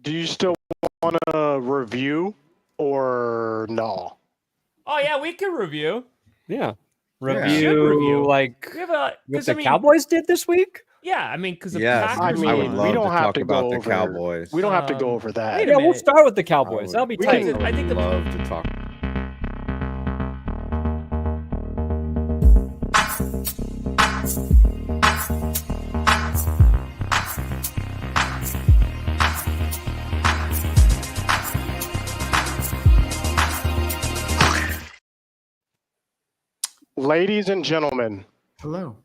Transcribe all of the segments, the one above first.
Do you still want to review or no? Oh yeah, we can review. Yeah. Review. Like We have what the Cowboys did this week? Yeah, I mean, because the Yes, Packers. I would love we don't to have talk to about go the over. Cowboys. We don't have to go over that. wait a Yeah, we'll minute. start with the Cowboys. That'll be We tight. can- I think the love to talk. Ladies and gentlemen, Hello.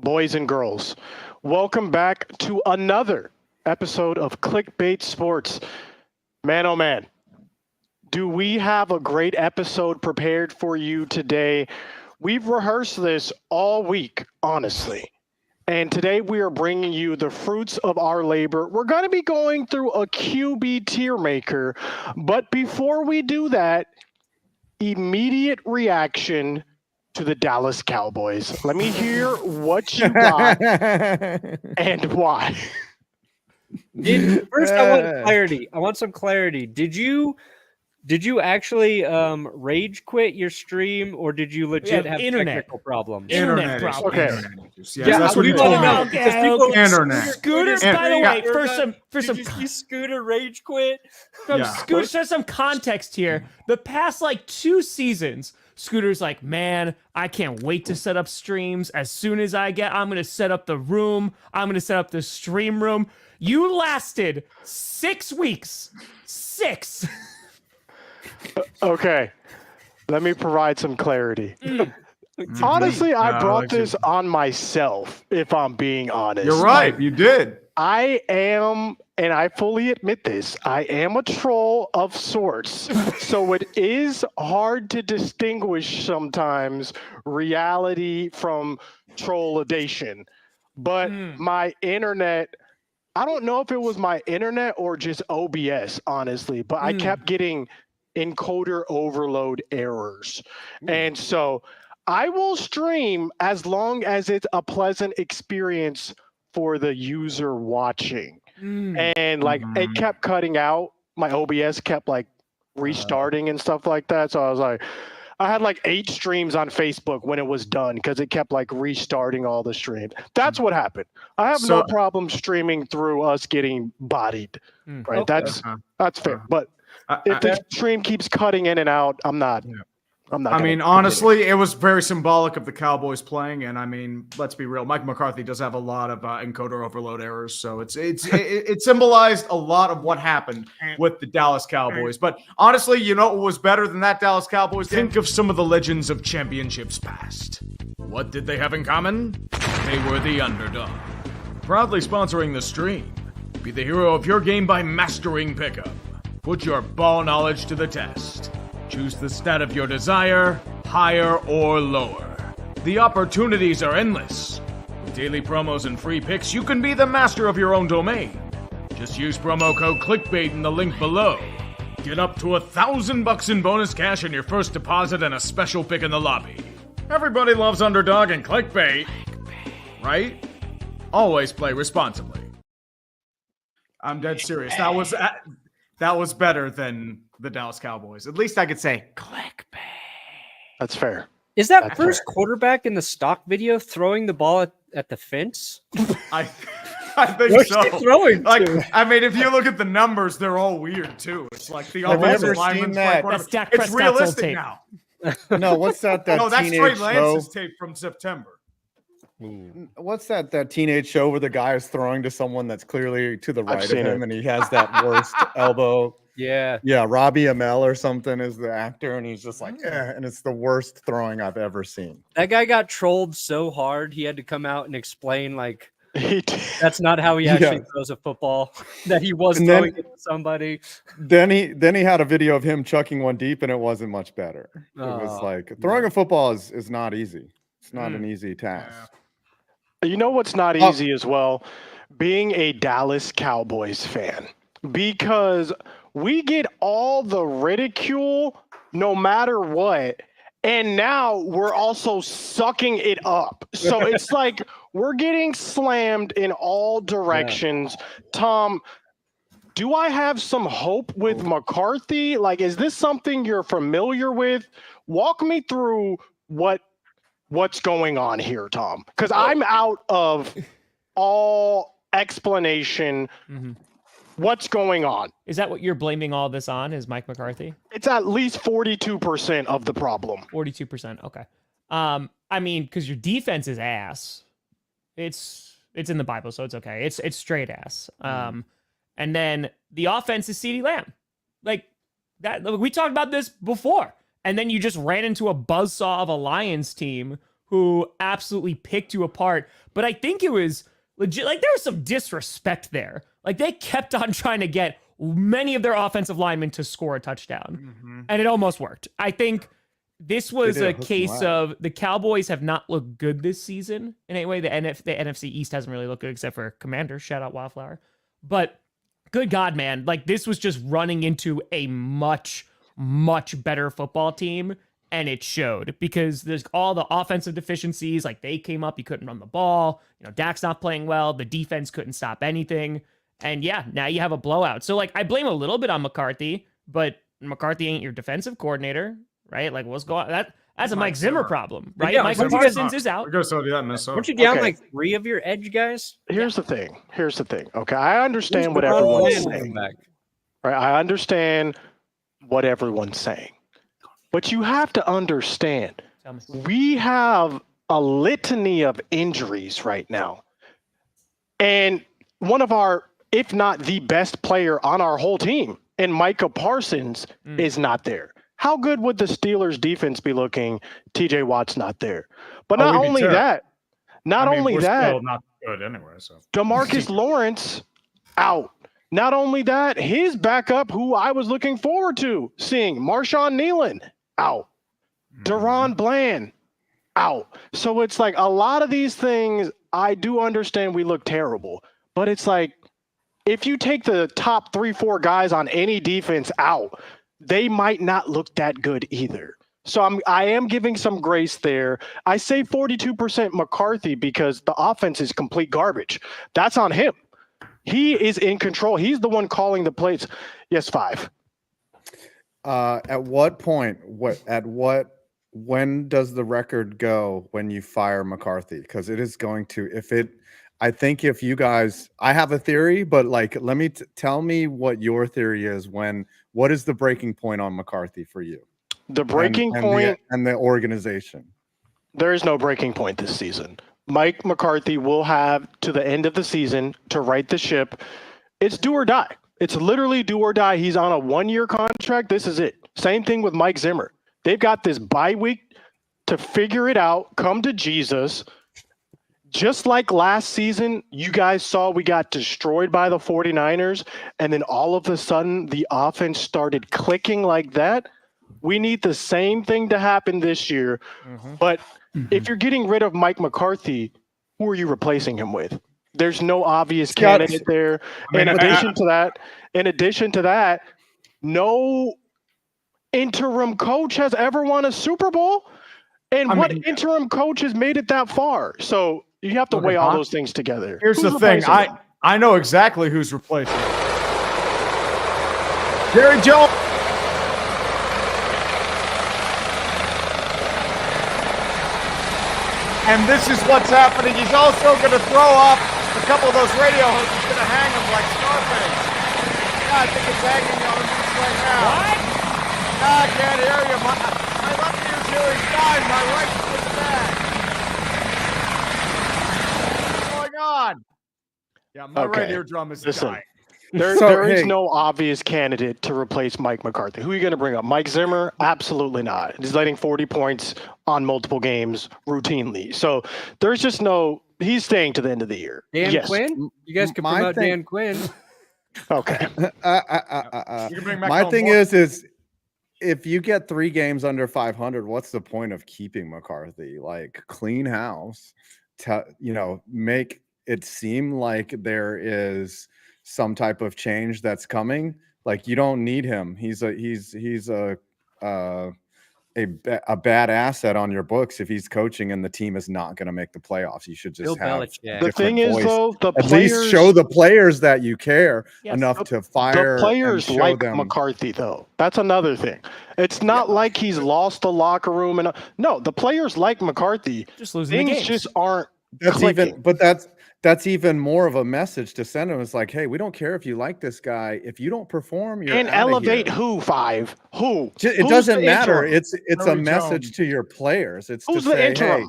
boys and girls, welcome back to another episode of Clickbait Sports. Man, oh man, do we have a great episode prepared for you today? We've rehearsed this all week, honestly. And today we are bringing you the fruits of our labor. We're going to be going through a QB tier maker. But before we do that, immediate reaction to the Dallas Cowboys. Let me hear what you got and why. First, I want clarity. I want some clarity. Did you actually rage quit your stream, or did you legit have technical problems? Internet problem. Okay. Yes, Yeah, that's what we he want to told me. know. Okay, because people- okay. Internet. Scooter, by the way, for some Did you see Scooter rage quit? Scooter, there's some context here. The past like 2 seasons, Scooter's like, man, I can't wait to set up streams. As soon as I'm gonna set up the room. I'm gonna set up the stream room. You lasted 6 weeks. 6. Okay. Let me provide some clarity. Honestly, I brought this on myself, if I'm being honest. You're right. You did. I am, and I fully admit this, I am a troll of sorts. So it is hard to distinguish sometimes reality from trollidation. But my internet, I don't know if it was my internet or just OBS, honestly, but I kept getting encoder overload errors. And so I will stream as long as it's a pleasant experience for the user watching. And like it kept cutting out. My OBS kept like restarting and stuff like that. So I was like, I had like 8 streams on Facebook when it was done because it kept like restarting all the streams. That's what happened. I have no problem streaming through us getting bodied. Right. Okay. That's fair. But if the stream keeps cutting in and out, I'm not. I mean, honestly, it was very symbolic of the Cowboys playing, and I mean, let's be real. Mike McCarthy does have a lot of encoder overload errors, so it symbolized a lot of what happened with the Dallas Cowboys. But honestly, you know what was better than that Dallas Cowboys game? Think of some of the legends of championships past. What did they have in common? They were the underdog. Proudly sponsoring the stream. Be the hero of your game by mastering pickup. Put your ball knowledge to the test. Choose the stat of your desire, higher or lower. The opportunities are endless. With daily promos and free picks, you can be the master of your own domain. Just use promo code CLICKBAIT in the link below. Get up to $1,000 in bonus cash on your first deposit and a special pick in the lobby. Everybody loves Underdog and Clickbait, right? Always play responsibly. I'm dead serious. That was better than the Dallas Cowboys. At least I could say clickbait. That's fair. Is that first quarterback in the stock video throwing the ball at the fence? I think Where's so. he throwing like, to? I mean, if you look at the numbers, they're all weird too. It's like the offensive lineman's like, That's Dak it's Prescott's realistic tape. now. No, what's that No, that's Trey teenage show? Lance's tape from September. What's that teenage show where the guy is throwing to someone that's clearly to the right of seen him, it. and he has that worst elbow? Yeah. Yeah, Robbie Amell or something is the actor, and he's just like, and it's the worst throwing I've ever seen. That guy got trolled so hard he had to come out and explain like He did. that's not how he actually throws a football. That he was And throwing then- it to somebody. Then he had a video of him chucking one deep, and it wasn't much better. It was like throwing a football is not easy. It's not an easy task. You know what's not easy as well? Being a Dallas Cowboys fan. Because we get all the ridicule no matter what. And now we're also sucking it up. So it's like we're getting slammed in all directions. Tom, do I have some hope with McCarthy? Like, is this something you're familiar with? Walk me through what's going on here, Tom, because I'm out of all explanation. What's going on? Is that what you're blaming all this on? Is Mike McCarthy? It's at least 42% of the problem. 42%. Okay. I mean, because your defense is ass. It's in the Bible, so it's okay. It's straight ass. And then the offense is CeeDee Lamb. Like that, we talked about this before. And then you just ran into a buzzsaw of a Lions team who absolutely picked you apart. But I think it was legit. Like, there was some disrespect there. Like, they kept on trying to get many of their offensive linemen to score a touchdown. And it almost worked. I think this was a case of the Cowboys have not looked good this season in any way. The NFC East hasn't really looked good except for Commanders. Shout out Wildflower. But good God, man. Like, this was just running into a much better football team, and it showed because there's all the offensive deficiencies. Like, they came up, you couldn't run the ball. You know, Dak's not playing well. The defense couldn't stop anything. And yeah, now you have a blowout. So, like, I blame a little bit on McCarthy, but McCarthy ain't your defensive coordinator, right? Like, what's going on? That's a Mike Zimmer problem, right? Yeah, Mike Parsons is out. We're going to do that in Minnesota. Weren't you down like 3 of your edge guys? Here's the thing. Okay, I understand what everyone's saying. Right, I understand what everyone's saying. But you have to understand, we have a litany of injuries right now. And one of our, if not the best player on our whole team, and Micah Parsons is not there. How good would the Steelers defense be looking? TJ Watt's not there. But not only that, we're still not good anyway. So DeMarcus Lawrence out. Not only that, his backup, who I was looking forward to seeing, Marshawn Nealon, out. Deron Bland, out. So it's like a lot of these things, I do understand we look terrible. But it's like, if you take the top 3-4 guys on any defense out, they might not look that good either. So I am giving some grace there. I say 42% McCarthy because the offense is complete garbage. That's on him. He is in control. He's the one calling the plays. Yes, 5. At what point? When does the record go when you fire McCarthy? Because it is going to. I think if you guys, I have a theory, but like, let me tell me what your theory is. What is the breaking point on McCarthy for you? The breaking point and the organization. There is no breaking point this season. Mike McCarthy will have to the end of the season to right the ship. It's do or die. It's literally do or die. He's on a 1-year contract. This is it. Same thing with Mike Zimmer. They've got this bye week to figure it out, come to Jesus. Just like last season, you guys saw we got destroyed by the 49ers, and then all of a sudden the offense started clicking like that. We need the same thing to happen this year. But if you're getting rid of Mike McCarthy, who are you replacing him with? There's no obvious candidate there. In addition to that, no interim coach has ever won a Super Bowl. And what interim coach has made it that far? So you have to weigh all those things together. Here's the thing. I know exactly who's replacing Jerry Jones. And this is what's happening. He's also going to throw off a couple of those radio hosts. He's going to hang them like Scarface. Yeah, I think it's hanging on this right now. What? No, I can't hear you. My left ear's doing fine. My right's doing bad. What's going on? Yeah, my right eardrum is dying. There is no obvious candidate to replace Mike McCarthy. Who are you going to bring up? Mike Zimmer? Absolutely not. He's letting 40 points on multiple games routinely. So there's just no – he's staying to the end of the year. Dan Quinn? You guys can promote Dan Quinn. Okay. My thing is if you get 3 games under 500, what's the point of keeping McCarthy? Like, clean house, make it seem like there is – some type of change that's coming. Like, you don't need him. He's a a bad asset on your books if he's coaching and the team is not going to make the playoffs. You should just have the thing is though, at least show the players that you care enough to fire. The players and like them. McCarthy though. That's another thing. It's not like he's lost the locker room and no, the players like McCarthy. Just losing things the games. just aren't. That's even more of a message to send him. It's like, hey, we don't care if you like this guy. If you don't perform, you're and elevate who five who. It doesn't matter. It's a message to your players. It's who's to the say, interim? hey,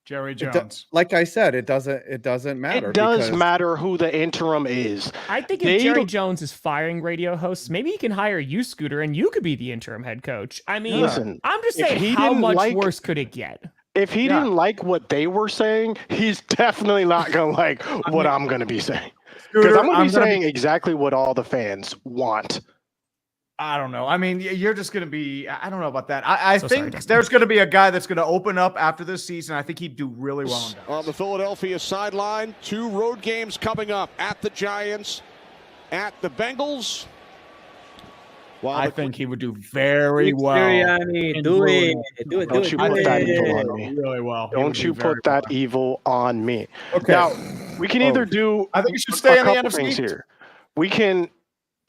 Jerry Jones. Like I said, it doesn't matter. It does matter who the interim is. I think if Jerry Jones is firing radio hosts, maybe he can hire you, Scooter, and you could be the interim head coach. I mean, listen, I'm just saying, how much worse could it get? If he didn't like what they were saying, he's definitely not going to like what I'm going to be saying. Because I'm going to be saying exactly what all the fans want. I don't know. I mean, you're just going to be – I don't know about that. I think there's going to be a guy that's going to open up after this season. I think he'd do really well. On the Philadelphia sideline, 2 road games coming up at the Giants, at the Bengals. Well, I think he would do very well. Do it. Don't you put that evil on me. Really well. Don't you put that evil on me. Okay. Now, we can either do I think you should stay on the NFC things here. We can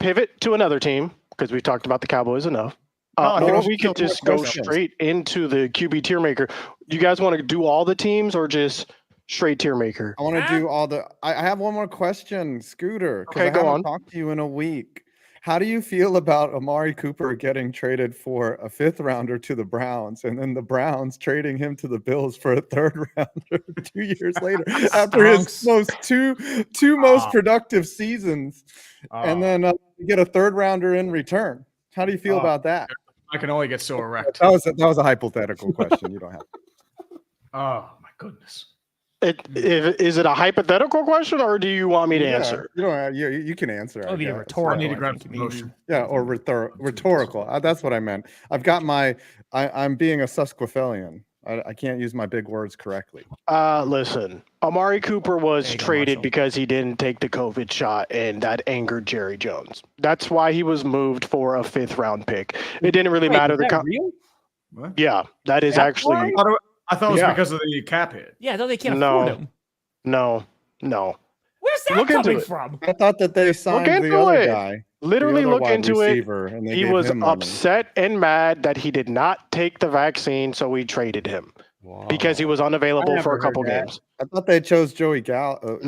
pivot to another team because we've talked about the Cowboys enough. Or we could just go straight into the QB tier maker. Do you guys want to do all the teams or just straight tier maker? I want to do all the – I have one more question, Scooter. Okay, go on. I haven't talked to you in a week. How do you feel about Amari Cooper getting traded for a 5th rounder to the Browns and then the Browns trading him to the Bills for a 3rd rounder 2 years later after his two most productive seasons and then you get a 3rd rounder in return? How do you feel about that? I can only get so erect. That was a hypothetical question. You don't have to. Oh, my goodness. Is it a hypothetical question, or do you want me to answer? You can answer. It'll be rhetorical. I need to grab some motion. Yeah, or rhetorical. That's what I meant. I've got I'm being a Susquehannian. I can't use my big words correctly. Listen, Amari Cooper was traded because he didn't take the COVID shot, and that angered Jerry Jones. That's why he was moved for a 5th round pick. It didn't really matter. Is that real? Yeah, that is actually. I thought it was because of the cap hit. Yeah, though they can't afford him. No. Where's that coming from? I thought that they signed the other guy. Literally look into it. He was upset money. and mad that he did not take the vaccine, so we traded him because he was unavailable for a couple games. I thought they chose Joey Gallo.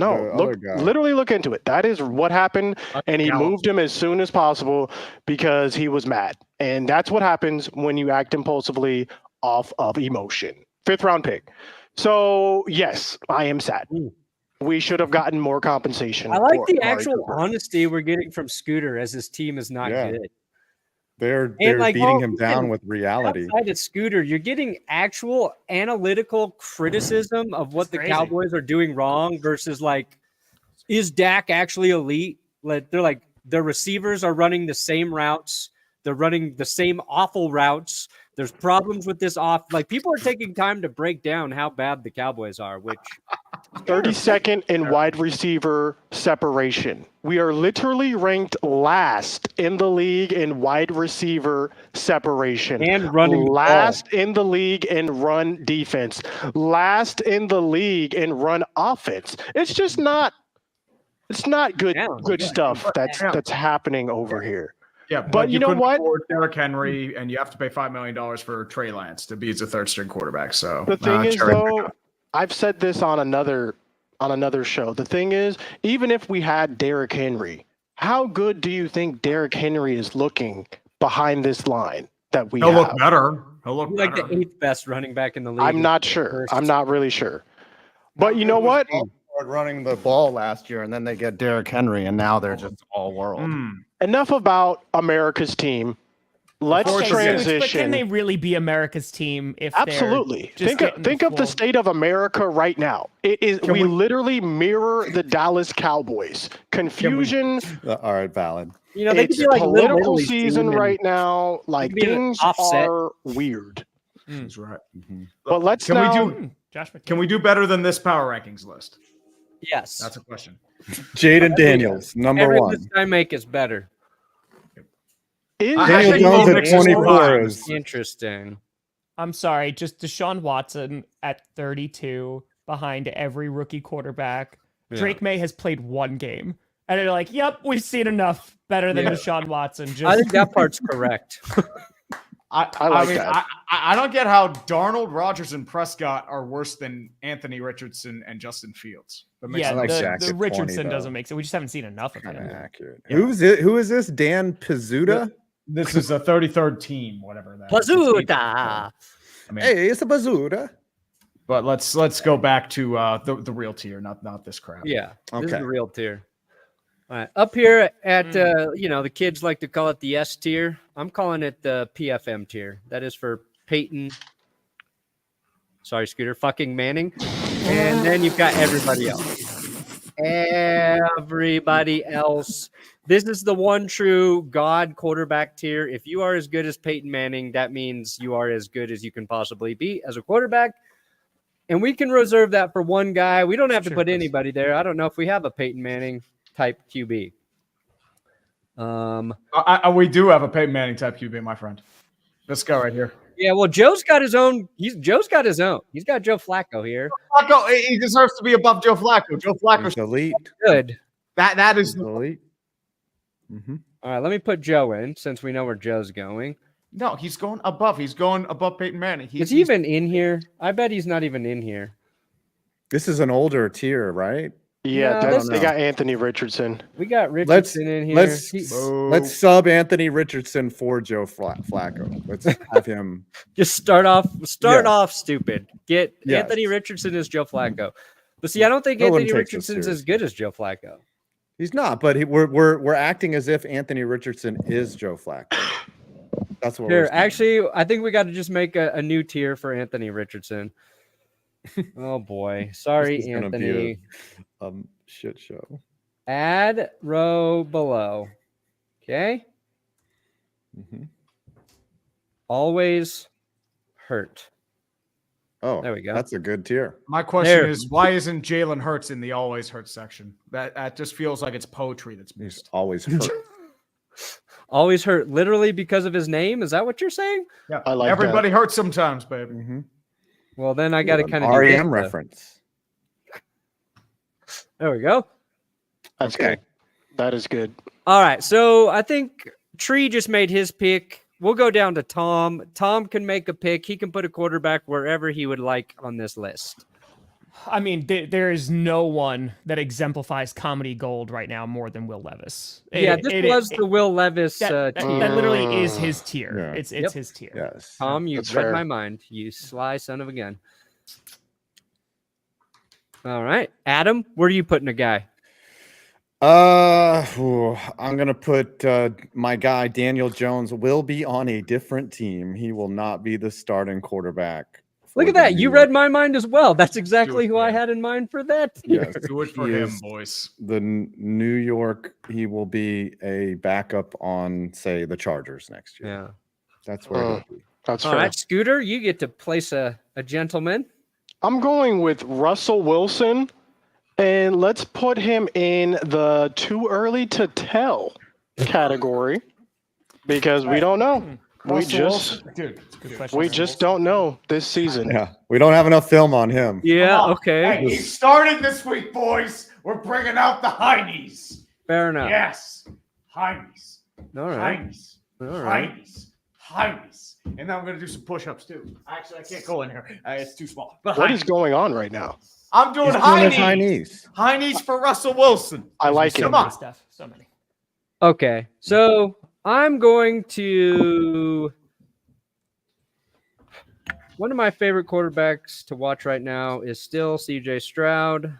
Literally look into it. That is what happened, and he moved him as soon as possible because he was mad. And that's what happens when you act impulsively off of emotion. 5th round pick. So yes, I am sad. We should have gotten more compensation. I like the actual honesty we're getting from Scooter as his team is not good. They're beating him down with reality. Outside of Scooter, you're getting actual analytical criticism of what the Cowboys are doing wrong versus like, is Dak actually elite? Like their receivers are running the same routes. They're running the same awful routes. There's problems with this like people are taking time to break down how bad the Cowboys are, which 32nd in wide receiver separation. We are literally ranked last in the league in wide receiver separation. And running last in the league in run defense. Last in the league in run offense. It's just not good stuff that's happening over here. Yeah, but you know what? Derrick Henry, and you have to pay $5 million for Trey Lance to be as a 3rd-string quarterback. So the thing is, though, I've said this on another show. The thing is, even if we had Derrick Henry, how good do you think Derrick Henry is looking behind this line that we have? He'll look better. He'll look like the 8th best running back in the league. I'm not sure. I'm not really sure. But you know what? Running the ball last year, and then they get Derrick Henry, and now they're just all world. Enough about America's team. Let's transition. But can they really be America's team if absolutely? Think of the state of America right now. It is we literally mirror the Dallas Cowboys. Confusion. All right, valid. You know, they it's could be like political season right now. Like things are weird. That's right. But let's Can we do better than this power rankings list? Yes, that's a question. Jaden Daniels, number 1. This I make is better. Daniel think Jones Bo at Nix is 24 fine. is Interesting. I'm sorry, just Deshaun Watson at 32 behind every rookie quarterback. Yeah. Drake May has played one game. And they're like, yep, we've seen enough. Better than Yeah. Deshaun Watson. Just I think that part's correct. I like that. I don't get how Darnold, Rodgers, and Prescott are worse than Anthony Richardson and Justin Fields. That makes yeah, no like the, sense. the Shaq at 20, Richardson though. doesn't make sense. We just haven't seen enough of kind of him. accurate. Yeah. Who is this? Dan Pizzuta? This is the 33rd team, whatever that is. Pazuta. I mean, Hey, it's a Pizzuta. but let's go back to the real tier, not this crap. Yeah, this is Okay. the real tier. All right, up here at the kids like to call it the S tier. I'm calling it the PFM tier. That is for Peyton. Sorry, Scooter. Fucking Manning, and then you've got everybody else. Everybody else. This is the one true God quarterback tier. If you are as good as Peyton Manning, that means you are as good as you can possibly be as a quarterback. And we can reserve that for one guy. We don't have to put anybody there. I don't know if we have a Peyton Manning type QB. We do have a Peyton Manning type QB, my friend. This guy right here. Yeah, well, Joe's got his own. Joe's got his own. He's got Joe Flacco here. Flacco, he deserves to be above Joe Flacco. Joe Flacco's He's elite. Good. that is He's elite. Mm-hmm. All right, let me put Joe in since we know where Joe's going. no, he's going above. He's going above Peyton Manning. Is he even in here? I bet he's not even in here. This is an older tier, right? Yeah, No, they got Anthony Richardson. We got Richardson in here. Let's sub Anthony Richardson for Joe Flacco. Let's have him. Just start off Yeah. stupid. Get Yes. Anthony Richardson as Joe Flacco. But see, I don't think No one Anthony takes us Richardson's as good as Joe Flacco. He's not, but we're acting as if Anthony Richardson is Joe Flacco. That's what Here, we're saying. actually, I think we got to just make a new tier for Anthony Richardson. Oh boy, sorry, This is gonna be Anthony. a shit show. Add row below. Okay. Mm-hmm. Always hurt. Oh, There we go. That's a good tier. My question There. is, why isn't Jalen Hurts in the always hurt section? That just feels like it's poetry that's He's missed. always hurt. Always hurt, literally because of his name. Is that what you're saying? Yeah, I like everybody hurts sometimes, baby. Mm-hmm. Well, then I got to kind of REM reference. There we go. That's Okay. good. That is good. All right. So I think Tree just made his pick. We'll go down to Tom. Tom can make a pick. He can put a quarterback wherever he would like on this list. I mean, there is no one that exemplifies comedy gold right now more than Will Levis. Yeah, this was the Will Levis that tier. literally is his tier. Yeah. It's Yep. his tier. Yes. Tom, you That's read fair. my mind. You sly son of a gun. All right. Adam, where are you putting a guy? I'm gonna put my guy Daniel Jones will be on a different team. He will not be the starting quarterback. Look for at the that. New You York- read my mind as well. That's exactly who I Yeah. had in mind for that tier. Yes. Do it for He him, is boys. the New York. He will be a backup on, say, the Chargers next year. Yeah. That's where he'll be. That's All fair. right, Scooter, you get to place a gentleman. I'm going with Russell Wilson, and let's put him in the too early to tell category because we don't know. Dude, Good question. We just don't know this season. Yeah, we don't have enough film on him. Yeah, Come on. okay. Hey, he's starting this week, boys. We're bringing out the heinies. Fair enough. Yes, heinies, All right. heinies, All right. heinies. And then I'm gonna do some push-ups too. Actually, I can't go in here. It's too small. But What is heinies. going on right now? I'm doing He's doing his high heinies. knees. Heinies for Russell Wilson. I like it. Come on. Stuff. So many. Okay. So I'm going to one of my favorite quarterbacks to watch right now is still CJ Stroud.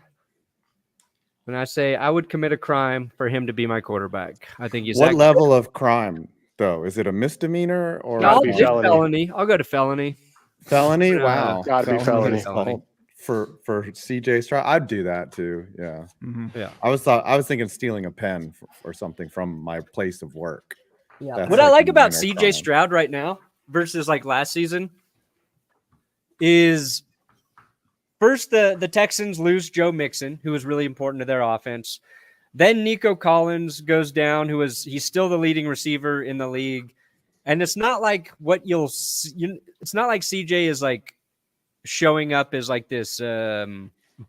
When I say I would commit a crime for him to be my quarterback, I think he's What level of crime, though? Is it a misdemeanor or Gotta I'll be do felony. felony. I'll go to felony. felony? Yeah, Wow, gotta be felony. Felony. for CJ Stroud. I'd do that too. Yeah, Yeah. I was thinking stealing a pen or something from my place of work. Yeah. That's What I like like a about minor CJ crime. Stroud right now versus like last season is first the Texans lose Joe Mixon, who was really important to their offense. Then Nico Collins goes down, he's still the leading receiver in the league. And it's not like it's not like CJ is like showing up as like this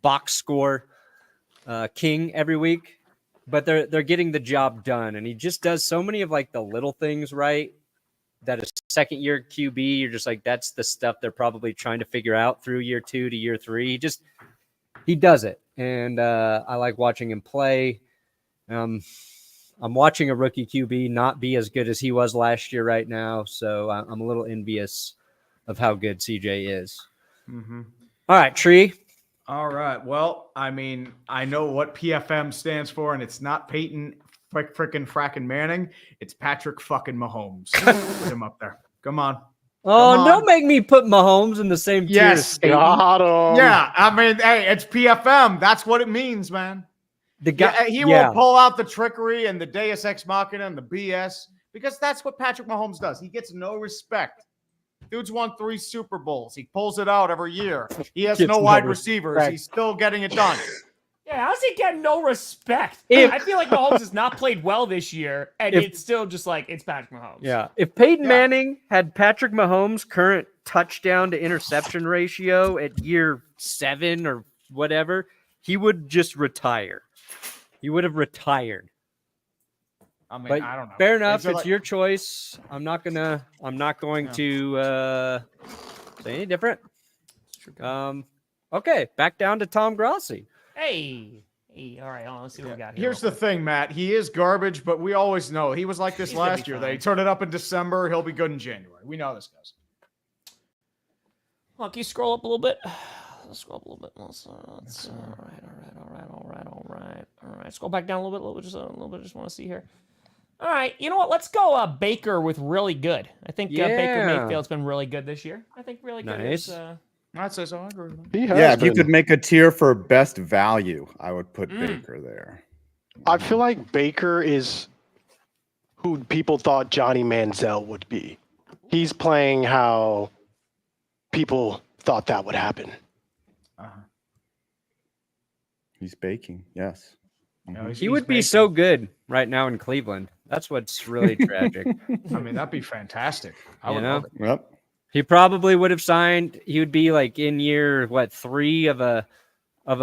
box score king every week, but they're getting the job done. And he just does so many of like the little things right that a second year QB, you're just like, that's the stuff they're probably trying to figure out through year 2 to year 3. He does it. And I like watching him play. I'm watching a rookie QB not be as good as he was last year right now. So I'm a little envious of how good CJ is. Mm-hmm. All right, Tree. All right. Well, I mean, I know what PFM stands for, and it's not Peyton frickin' Manning. It's Patrick fucking Mahomes. Put him up there. Come on. Oh, don't make me put Mahomes in the same tier as Peyton. Got him. Yeah, I mean, hey, it's PFM. That's what it means, man. The guy, he will pull out the trickery and the Deus Ex Machina and the BS because that's what Patrick Mahomes does. He gets no respect. Dude's won 3 Super Bowls. He pulls it out every year. He has no wide receivers. He's still getting it done. Yeah, how's he getting no respect? I feel like Mahomes has not played well this year, and it's still just like, it's Patrick Mahomes. Yeah. If Peyton Manning had Patrick Mahomes' current touchdown to interception ratio at year 7 or whatever, he would just retire. He would have retired. I mean, But I don't know. fair enough. It's your choice. I'm not going to say any different. Okay. Back down to Tom Grossi. Hey, all right, let's see what we got here. Here's the thing, Matt. He is garbage, but we always know he was like this last year. They turn it up in December. He'll be good in January. We know this, guys. Well, can you scroll up a little bit? Let's scroll up a little bit. All right. Scroll back down a little bit. Just want to see here. All right, you know what? Let's go Baker with really good. I think Baker Mayfield's been really good this year. I think really good. Nice. I'd say so. I agree with that. If you could make a tier for best value, I would put Baker there. I feel like Baker is who people thought Johnny Manziel would be. He's playing how people thought that would happen. He's baking, yes. He would be so good right now in Cleveland. That's what's really tragic. I mean, that'd be fantastic. I would love it. Yep. He probably would have signed. He would be like in year 3 of a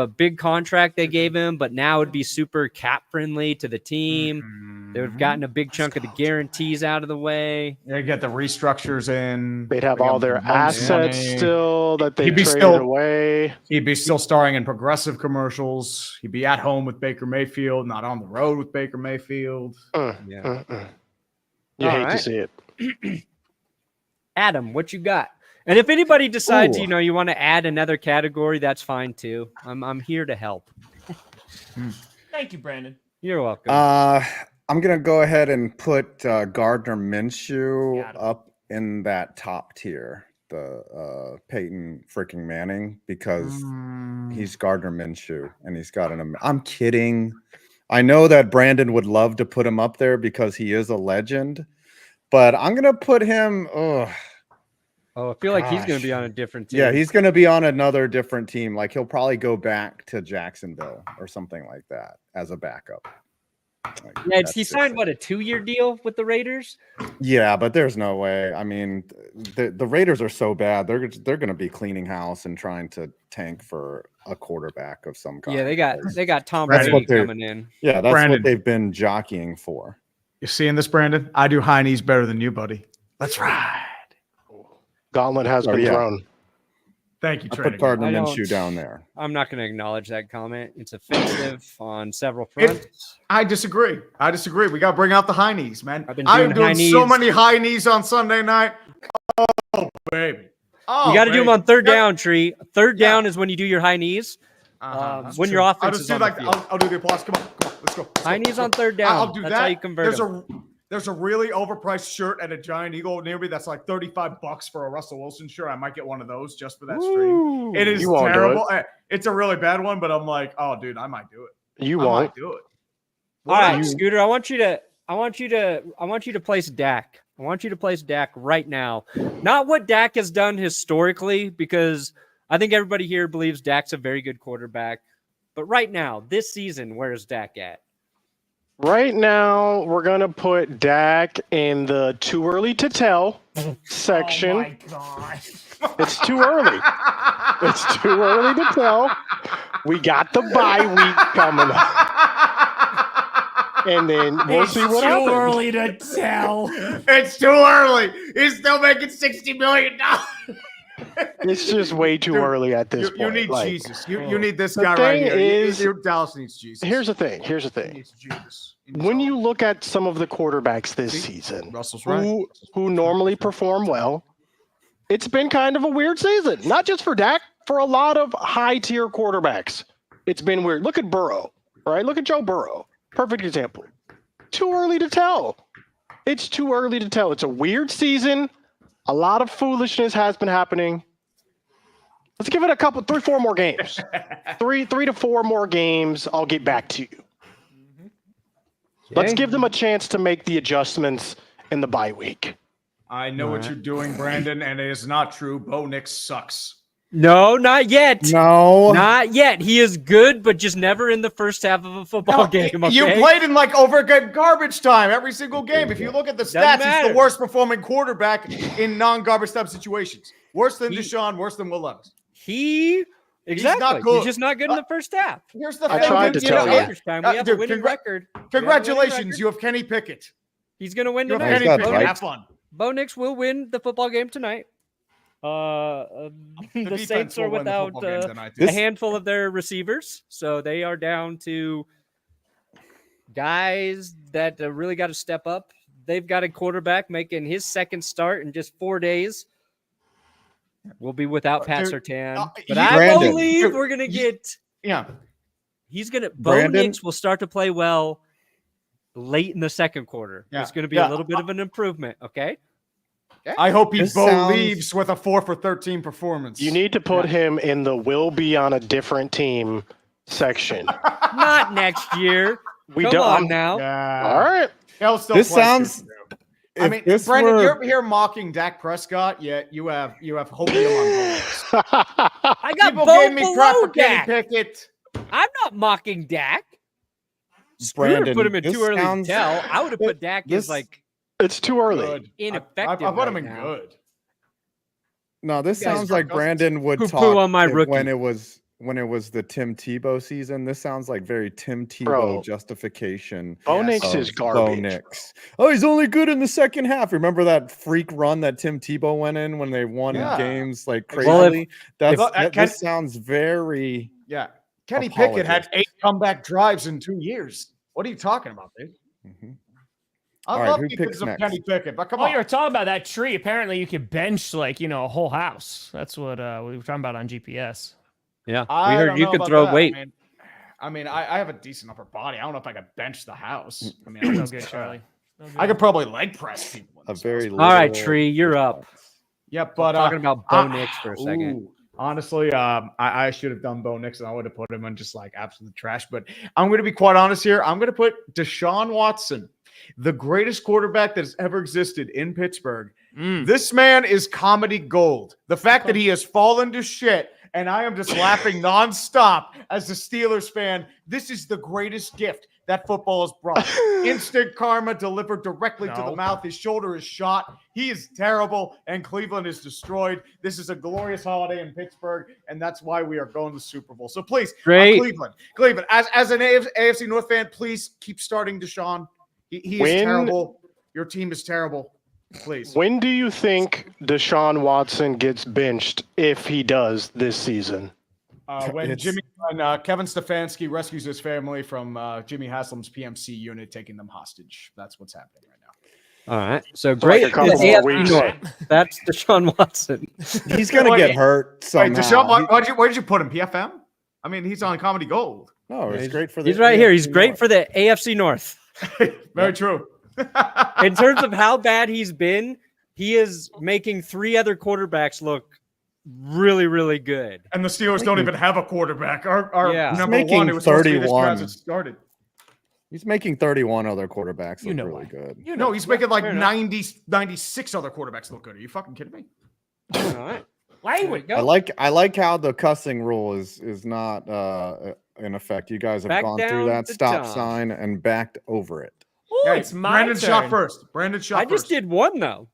big contract they gave him, but now it'd be super cap friendly to the team. They would have gotten a big chunk of the guarantees out of the way. They get the restructures in. They'd have all their assets still that they traded away. He'd be still starring in Progressive commercials. He'd be at home with Baker Mayfield, not on the road with Baker Mayfield. You hate to see it. Adam, what you got? And if anybody decides, you want to add another category, that's fine too. I'm here to help. Thank you, Brandon. You're welcome. I'm gonna go ahead and put Gardner Minshew up in that top tier, the Peyton freaking Manning, because he's Gardner Minshew and he's got I'm kidding. I know that Brandon would love to put him up there because he is a legend. But I'm going to put him. I feel like he's going to be on a different team. Yeah, he's going to be on another different team. Like he'll probably go back to Jacksonville or something like that as a backup. Like, he signed a 2-year deal with the Raiders? Yeah, but there's no way. I mean, the Raiders are so bad. They're going to be cleaning house and trying to tank for a quarterback of some kind. Yeah, they got Tom Brady coming in. Yeah, that's what they've been jockeying for. You seeing this, Brandon? I do high knees better than you, buddy. Let's ride. Gauntlet has been thrown. Thank you, Trey. Put Gardner Minshew down there. I'm not going to acknowledge that comment. It's offensive on several fronts. I disagree. We got to bring out the high knees, man. I'm doing so many high knees on Sunday night. Oh, baby. Oh, you got to do them on third down, Tree. Third down is when you do your high knees. When your offense is on the field. I'll do the applause. Come on, let's go. High knees on third down. I'll do that's that. How you convert There's a really overpriced shirt at a Giant Eagle near me that's like $35 for a Russell Wilson shirt. I might get one of those just for that stream. It is terrible. It's a really bad one, but I'm like, oh, dude, I might do it. You won't. I might do it. All right, Scooter. I want you to place Dak. I want you to place Dak right now. Not what Dak has done historically, because I think everybody here believes Dak's a very good quarterback. But right now, this season, where is Dak at? Right now, we're going to put Dak in the too early to tell section. Oh my gosh. It's too early. It's too early to tell. We got the bye week coming up. And then we'll see what happens. It's too early to tell. It's too early. He's still making $60 million. It's just way too early at this You point. need Like, Jesus. You need this the guy right thing here. is- Dallas needs Jesus. Here's the thing. He needs Jesus. When you look at some of the quarterbacks this season Russell's right. who normally perform well, it's been kind of a weird season. Not just for Dak, for a lot of high-tier quarterbacks. It's been weird. Look at Burrow, right? Look at Joe Burrow. Perfect example. Too early to tell. It's too early to tell. It's a weird season. A lot of foolishness has been happening. Let's give it 3-4 more games. three to 4 more games. I'll get back to you. Let's give them a chance to make the adjustments in the bye week. I know what you're doing, Brandon, and it is not true. Bo Nix sucks. No, not yet. No. Not yet. He is good, but just never in the first half of a football game. Okay? You played in like garbage time every single game. If you look at the stats, he's the worst performing quarterback in non-garbage time situations. Worse than Deshaun, worse than Will Levis. Exactly. not good. He's just not good in the first half. Here's the I thing. tried to tell you. We have a winning record. Congratulations, you have Kenny Pickett. He's going to win You have tonight. Kenny got Pickett. right. Have fun. Bo Nix will win the football game tonight. The defense Saints are will win the without football game tonight, too. a handful of their receivers, so they are down to guys that really got to step up. They've got a quarterback making his second start in just 4 days. We'll be without Pat Surtain, but I Brandon. believe we're gonna get. Yeah. Bo Brandon. Nix will start to play well late in the second quarter. Yeah. It's going to be a little bit of an improvement. Okay. I hope This sounds- leaves with a 4 for 13 performance. You need to put him in the will be on a different team section. Not next year. We Come don't. on now. Yeah. All right. He'll still This play sounds. too. I if mean, this Brandon, were- you're here mocking Dak Prescott, yet you have hopium on goals. I got People Bo gave me crap below for Kenny Dak. Pickett. I'm not mocking Dak. Scooter Brandon, put him in this too early sounds- to tell. I would have put Dak this- as like It's too early. Good. ineffective. I put him right in now. good. No, this You guys sounds are like Cousins. Brandon would Poo-poo talk on my rookie. when it was the Tim Tebow season. This sounds like very Tim Tebow Bro. justification. Bo Yes. Nix is of Bo garbage. Nix. Oh, he's only good in the second half. Remember that freak run that Tim Tebow went in when they won Yeah. games like Well, crazily? if- This sounds very. Yeah. Kenny Pickett had Apologies. 8 comeback drives in 2 years. What are you talking about, dude? Mhm. I All right, love who the picks of next? Kenny Pickett, but come Oh, on. you were talking about that tree. Apparently, you could bench like a whole house. That's what we were talking about on GPS. Yeah. I We heard don't you know could about throw that. weight. I mean, I have a decent upper body. I don't know if I could bench the house. I mean, I, No could, good, Charlie. No good. I could probably leg press people. in A this very house. All right, little- Tree, you're up. Yeah, but Talking about Bo Nix for a second. ooh, honestly, I should have done Bo Nix and I would have put him on just like absolute trash. But I'm going to be quite honest here. I'm going to put Deshaun Watson, the greatest quarterback that has ever existed in Pittsburgh. This man is comedy gold. The fact that he has fallen to shit and I am just laughing nonstop as a Steelers fan. This is the greatest gift that football has brought. Instant karma delivered directly to the mouth. His shoulder is shot. He is terrible, and Cleveland is destroyed. This is a glorious holiday in Pittsburgh, and that's why we are going to the Super Bowl. So please, Great. Cleveland, as an AFC North fan, please keep starting Deshaun. He is terrible. Your team is terrible. Please. When do you think Deshaun Watson gets benched if he does this season? When It's- Kevin Stefanski rescues his family from Jimmy Haslam's PMC unit, taking them hostage. That's what's happening right now. All right. So like great. a couple It's more AFC weeks. North. That's Deshaun Watson. He's gonna get hurt Wait, somehow. Deshaun, where did you put him? PFM? I mean, he's on Comedy Gold. No, it's great for the. He's right here. He's AFC great North. for the AFC North. Very true. In terms of how bad he's been, he is making 3 other quarterbacks look really, really good. And the Steelers don't even have a quarterback. Our Yeah. He's number making one, who was supposed to be this guy 31. hasn't started. He's making 31 other quarterbacks You look know really why. good. No, he's making like fair enough. 96 other quarterbacks look good. Are you fucking kidding me? All right. Language. Go. I like how the cussing rule is not in effect. You guys have Back gone through down that to stop Tom. sign and backed over it. Oh, Hey, it's my Brandon turn. shot first. Brandon shot I just first. did one though.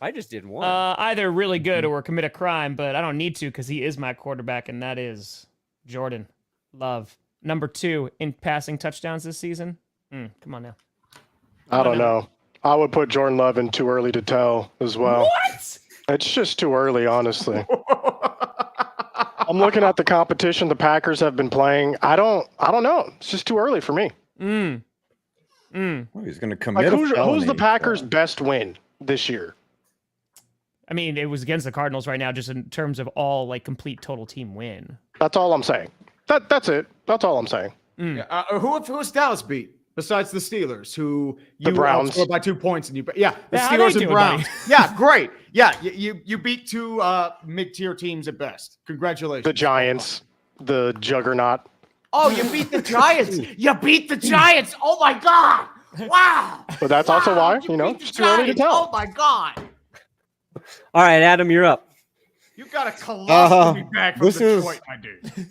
I just did one. Either really good or commit a crime, but I don't need to because he is my quarterback, and that is Jordan Love. Number 2 in passing touchdowns this season. Come on now. I don't know. I would put Jordan Love in too early to tell as well. What? It's just too early, honestly. I'm looking at the competition the Packers have been playing. I don't know. It's just too early for me. Well, he's going to Like, commit who's a the Packers' best win this year? I mean, it was against the Cardinals right now, just in terms of all like complete total team win. That's all I'm saying. That's it. That's all I'm saying. Yeah, who's Dallas beat besides the Steelers, who you Browns. outscored by 2 points, and the Yeah, how Steelers they and doing, Browns. buddy? Yeah, great. Yeah, you beat 2 mid-tier teams at best. Congratulations. The Giants, the juggernaut. Oh, you beat the Giants. You beat the Giants. Oh my God. Wow. But that's also why, beat the it's too early to Giants. tell. Oh my God. All right, Adam, you're up. You got a colostomy bag from this is- Detroit, my dude.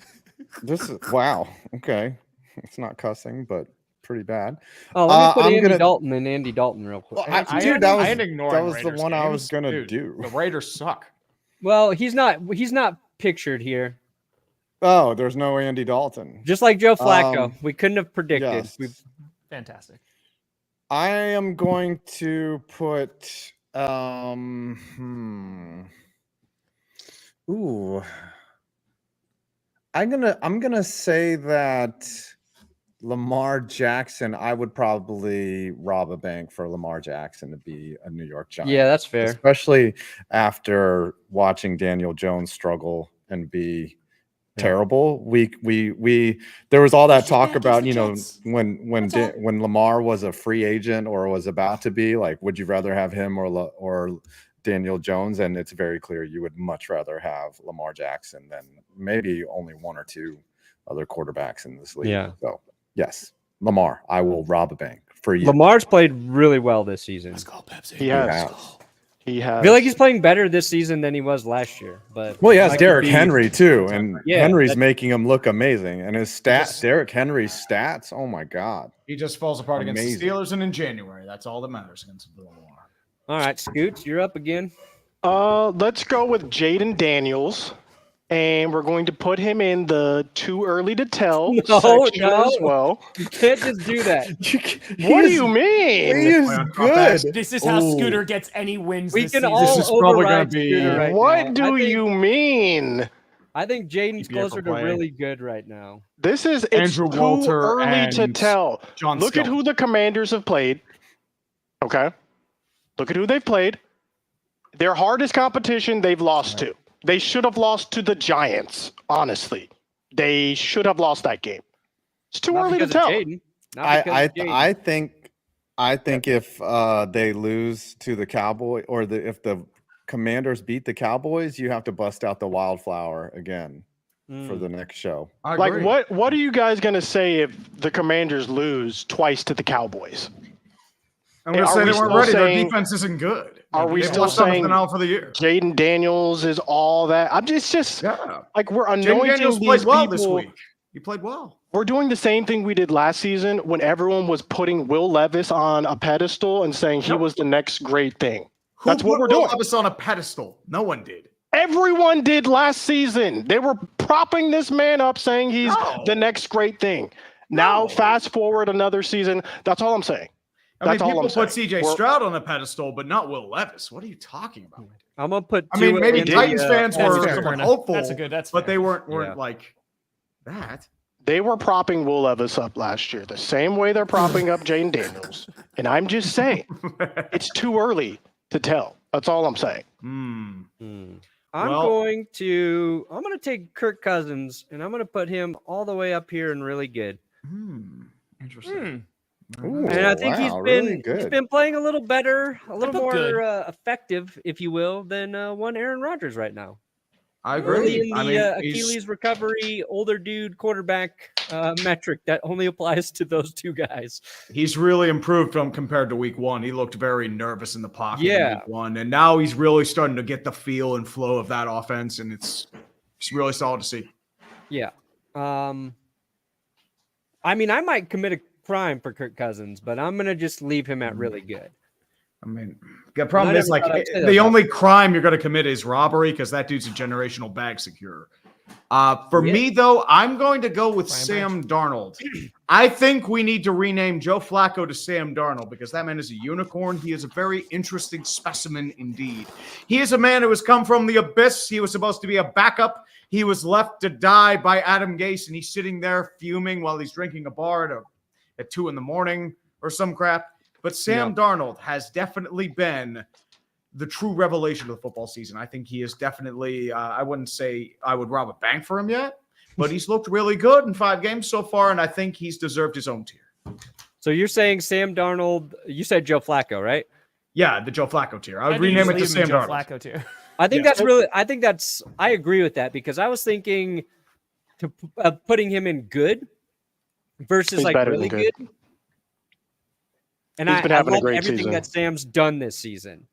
This is wow. Okay, it's not cussing, but pretty bad. Oh, let me put I'm Andy gonna- Dalton and Andy Dalton real quick. Well, dude, that was the Raiders one I games. was gonna Dude, do. The Raiders suck. Well, he's not pictured here. Oh, there's no Andy Dalton. Just like Joe Flacco. Um, We couldn't have predicted. Yes. Fantastic. I am going to put ooh. I'm gonna say that Lamar Jackson, I would probably rob a bank for Lamar Jackson to be a New York Giant. Yeah, that's fair. Especially after watching Daniel Jones struggle and be terrible. There was all that talk about, when Lamar was a free agent or was about to be, like, would you rather have him or Daniel Jones? And it's very clear you would much rather have Lamar Jackson than maybe only 1 or 2 other quarterbacks in this league. Yeah. So yes, Lamar, I will rob a bank for you. Lamar's played really well this season. Let's go, Pepsi. He has. He has. I feel like he's playing better this season than he was last year. But Well, he has I could Derrick be- Henry too, and Yeah, Henry's that- making him look amazing. And his stats, Derrick Henry's stats, oh my God. He just falls apart against Amazing. the Steelers and in January. That's all that matters against Lamar. All right, Scoots, you're up again. Let's go with Jaden Daniels, and we're going to put him in the too early to tell section as well. You can't just do that. What do you mean? He is good. This is how Ooh. Scooter gets any wins We this can season. all This is probably gonna override be- Scooter right What now. do you mean? I think Jaden's PPA closer for to play. really good right now. It's Andrew too Walter early to and tell. John Look at Skelton. who the Commanders have played. Okay. Look at who they've played. Their hardest competition they've lost to. They should have lost to the Giants, honestly. They should have lost that game. It's too Not early to because of tell. Jaden. Not because of Jaden. I think if they lose to the Cowboys or if the Commanders beat the Cowboys, you have to bust out the wildflower again for the next show. I Like, agree. what are you guys going to say if the Commanders lose twice to the Cowboys? I'm going to Are say we they weren't still ready. Their saying- defense isn't good. Are we They still lost on the saying finale for the year? Jaden Daniels is all that? I'm just Yeah. like, we're Jaden anointing Daniels these played well people. this week. He played well. We're doing the same thing we did last season when everyone was putting Will Levis on a pedestal and saying he Yep. was the next great thing. Who That's what put we're Will doing. Levis on a pedestal? No one did. Everyone did last season. They were propping this man up saying he's No. the next great thing. Now, No. fast forward another season. That's all I'm saying. I mean, That's all people I'm put saying. CJ We're- Stroud on a pedestal, but not Will Levis. What are you talking about? I'm gonna put. I mean, Tua maybe in Titans the, fans That's were fair, somewhat Brenna. hopeful, That's but fair. they weren't Yeah. like that. They were propping Will Levis up last year the same way they're propping up Jane Daniels. And I'm just saying, it's too early to tell. That's all I'm saying. Hmm. I'm Well- going to take Kirk Cousins and I'm gonna put him all the way up here and really good. Interesting. Ooh, And I think wow, he's really good. been playing a little better, a little felt more good. effective, if you will, than one Aaron Rodgers right now. I Early agree. in the Achilles recovery, older dude quarterback metric that only applies to those two guys. He's really improved from compared to week 1. He looked very nervous in the pocket in week 1, and now he's really starting to get the feel and flow of that offense, and it's really solid to see. Yeah. I mean, I might commit a crime for Kirk Cousins, but I'm gonna just leave him at really good. I mean, the problem is like the only crime you're going to commit is robbery because that dude's a generational bag secure. For me, though, I'm going to go with Sam Darnold. I think we need to rename Joe Flacco to Sam Darnold because that man is a unicorn. He is a very interesting specimen indeed. He is a man who has come from the abyss. He was supposed to be a backup. He was left to die by Adam Gase, and he's sitting there fuming while he's drinking a bar at 2 a.m. or some crap. But Sam Darnold has definitely been the true revelation of the football season. I think he is definitely, I wouldn't say I would rob a bank for him yet, but he's looked really good in 5 games so far, and I think he's deserved his own tier. So you're saying Sam Darnold, you said Joe Flacco, right? Yeah, the Joe Flacco tier. I would rename it to Sam Darnold. Flacco tier. I think I agree with that because I was thinking to putting him in good versus like really good. And He's been having a great everything season. that Sam's done this season.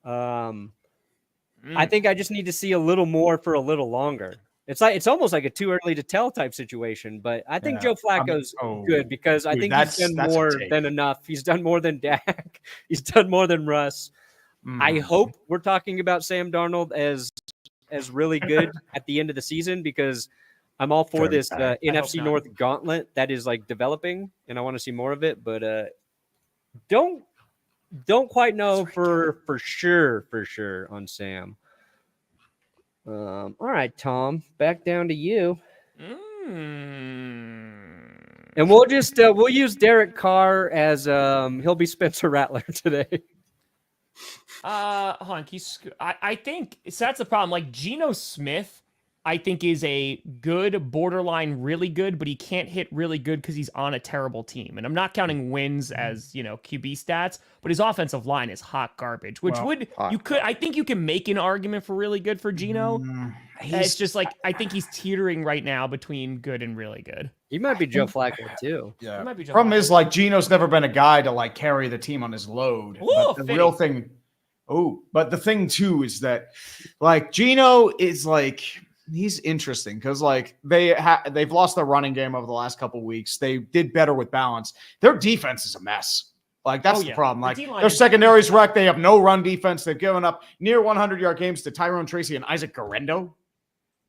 I think I just need to see a little more for a little longer. It's almost like a too early to tell type situation, but I think Joe Flacco's good because I think he's done more than enough. He's done more than Dak. He's done more than Russ. I hope we're talking about Sam Darnold as really good at the end of the season because I'm all for this NFC North gauntlet that is like developing, and I want to see more of it. But don't quite know for sure on Sam. All right, Tom, back down to you. And we'll just we'll use Derek Carr as he'll be Spencer Rattler today. Hold on, I think so that's the problem. Like Geno Smith, I think is a good borderline really good, but he can't hit really good because he's on a terrible team. And I'm not counting wins as, QB stats, but his offensive line is hot garbage, which I think you can make an argument for really good for Geno. It's just like, I think he's teetering right now between good and really good. He might be Joe Flacco too. Yeah. Problem is like Geno's never been a guy to like carry the team on his load. Ooh, but the thing too is that like Geno is like, he's interesting because like they've lost their running game over the last couple of weeks. They did better with balance. Their defense is a mess. Like that's the problem. Like their secondary's wrecked. They have no run defense. They've given up near 100-yard games to Tyrone Tracy and Isaac Garendo.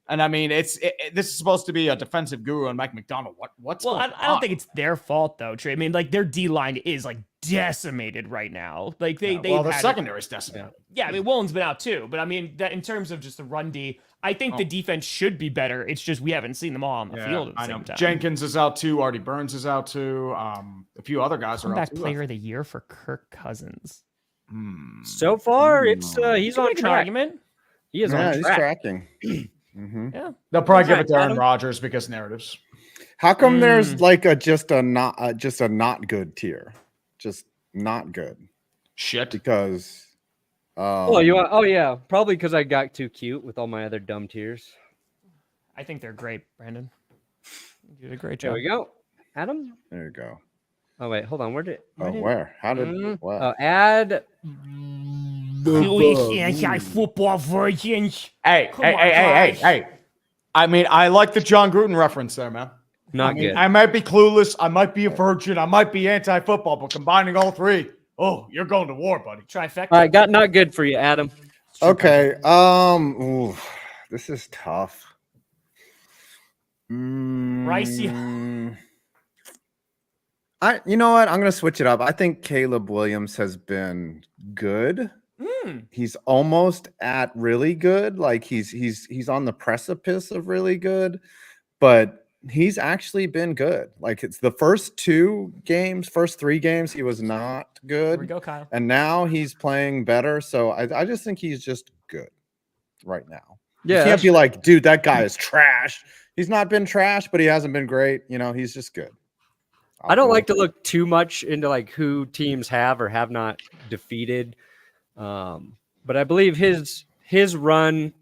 And I mean, this is supposed to be a defensive guru and Mike McDonald. What's going on? I don't think it's their fault though, Trey. I mean, like their D line is like decimated right now. Like their secondary's decimated. Yeah, I mean, Woolen's been out too, but I mean that in terms of just the run D, I think the defense should be better. It's just we haven't seen them all on the field at the same time. Jenkins is out too. Artie Burns is out too. A few other guys are out too. Player of the year for Kirk Cousins. So far, it's he's on track. Argument. He is on track. He's tracking. Yeah, they'll probably give it to Aaron Rodgers because narratives. How come there's like just a not good tier, just not good? Shit. Because probably because I got too cute with all my other dumb tiers. I think they're great, Brandon. You did a great job. There we go, Adam. There you go. Oh wait, hold on. Where? How did? What? Add. Football versions. Hey. I mean, I like the John Gruden reference there, man. Good. I might be clueless. I might be a virgin. I might be anti-football, but combining all three, you're going to war, buddy. Trifecta. All right, got not good for you, Adam. Okay. This is tough. Rice. You know what? I'm gonna switch it up. I think Caleb Williams has been good. He's almost at really good. Like he's on the precipice of really good, but he's actually been good. Like it's the first 3 games, he was not good. Here we go, Kyle. And now he's playing better. So I just think he's just good right now. Yeah, you can't be like, dude, that guy is trash. He's not been trash, but he hasn't been great. He's just good. I don't like to look too much into like who teams have or have not defeated. But I believe his run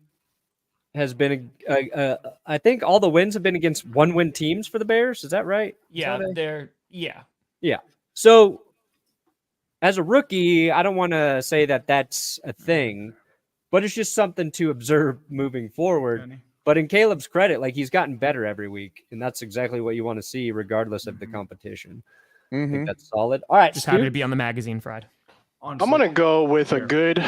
has been, I think all the wins have been against 1-win teams for the Bears. Is that right? Yeah, yeah. Yeah. So as a rookie, I don't want to say that that's a thing, but it's just something to observe moving forward. But in Caleb's credit, like, he's gotten better every week, and that's exactly what you want to see regardless of the competition. I think that's solid. All right. Just happy to be on the magazine, Fried. I'm going to go with a good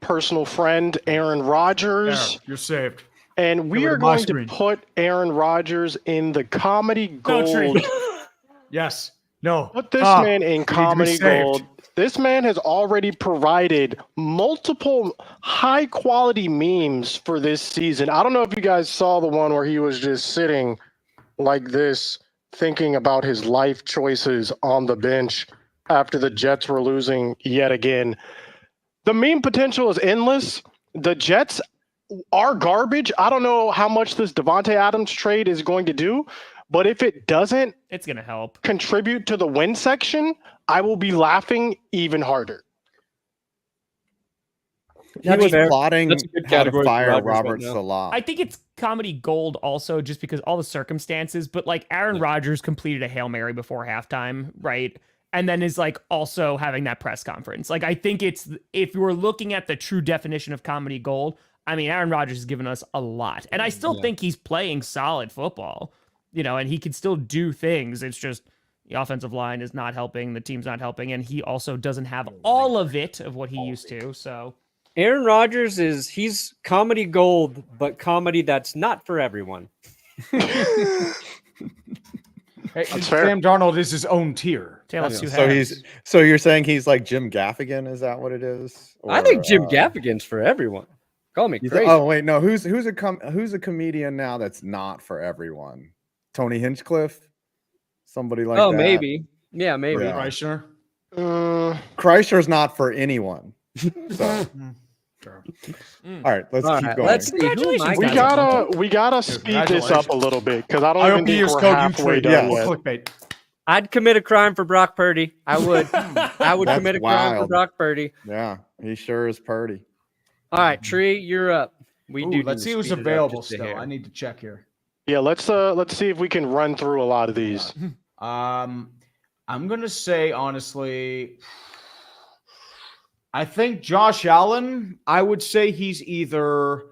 personal friend, Aaron Rodgers. There, you're saved. And we are going to put Aaron Rodgers in the comedy gold. Yes. No. Put this man in comedy gold. This man has already provided multiple high-quality memes for this season. I don't know if you guys saw the one where he was just sitting like this, thinking about his life choices on the bench after the Jets were losing yet again. The meme potential is endless. The Jets are garbage. I don't know how much this Devontae Adams trade is going to do, but if it doesn't, it's going to help contribute to the win section, I will be laughing even harder. He was plotting how to fire Robert Salah. I think it's comedy gold also just because all the circumstances, but like Aaron Rodgers completed a Hail Mary before halftime, right? And then is like also having that press conference. Like, I think it's, if you were looking at the true definition of comedy gold, I mean, Aaron Rodgers has given us a lot. And I still think he's playing solid football, you know, and he can still do things. It's just the offensive line is not helping, the team's not helping, and he also doesn't have all of it of what he used to. So Aaron Rodgers he's comedy gold, but comedy that's not for everyone. Sam Darnold is his own tier. So you're saying he's like Jim Gaffigan? Is that what it is? Or, I think Jim Gaffigan's for everyone. Call me crazy. Oh wait, no. Who's a comedian now that's not for everyone? Tony Hinchcliffe, somebody like that. Oh, maybe. Yeah, maybe. Yeah. Kreischer. Kreischer's not for anyone. So. Sure. All right, let's keep going. Let's see. We gotta speed this up a little bit because I don't even think we're halfway done yet. Clickbait. I'd commit a crime for Brock Purdy. I would. I would commit a crime for Brock Purdy. Yeah, he sure is Purdy. All right, Tree, you're up. Let's see who's available still. I need to check here. Yeah, let's see if we can run through a lot of these. I'm gonna say honestly, I think Josh Allen, I would say he's either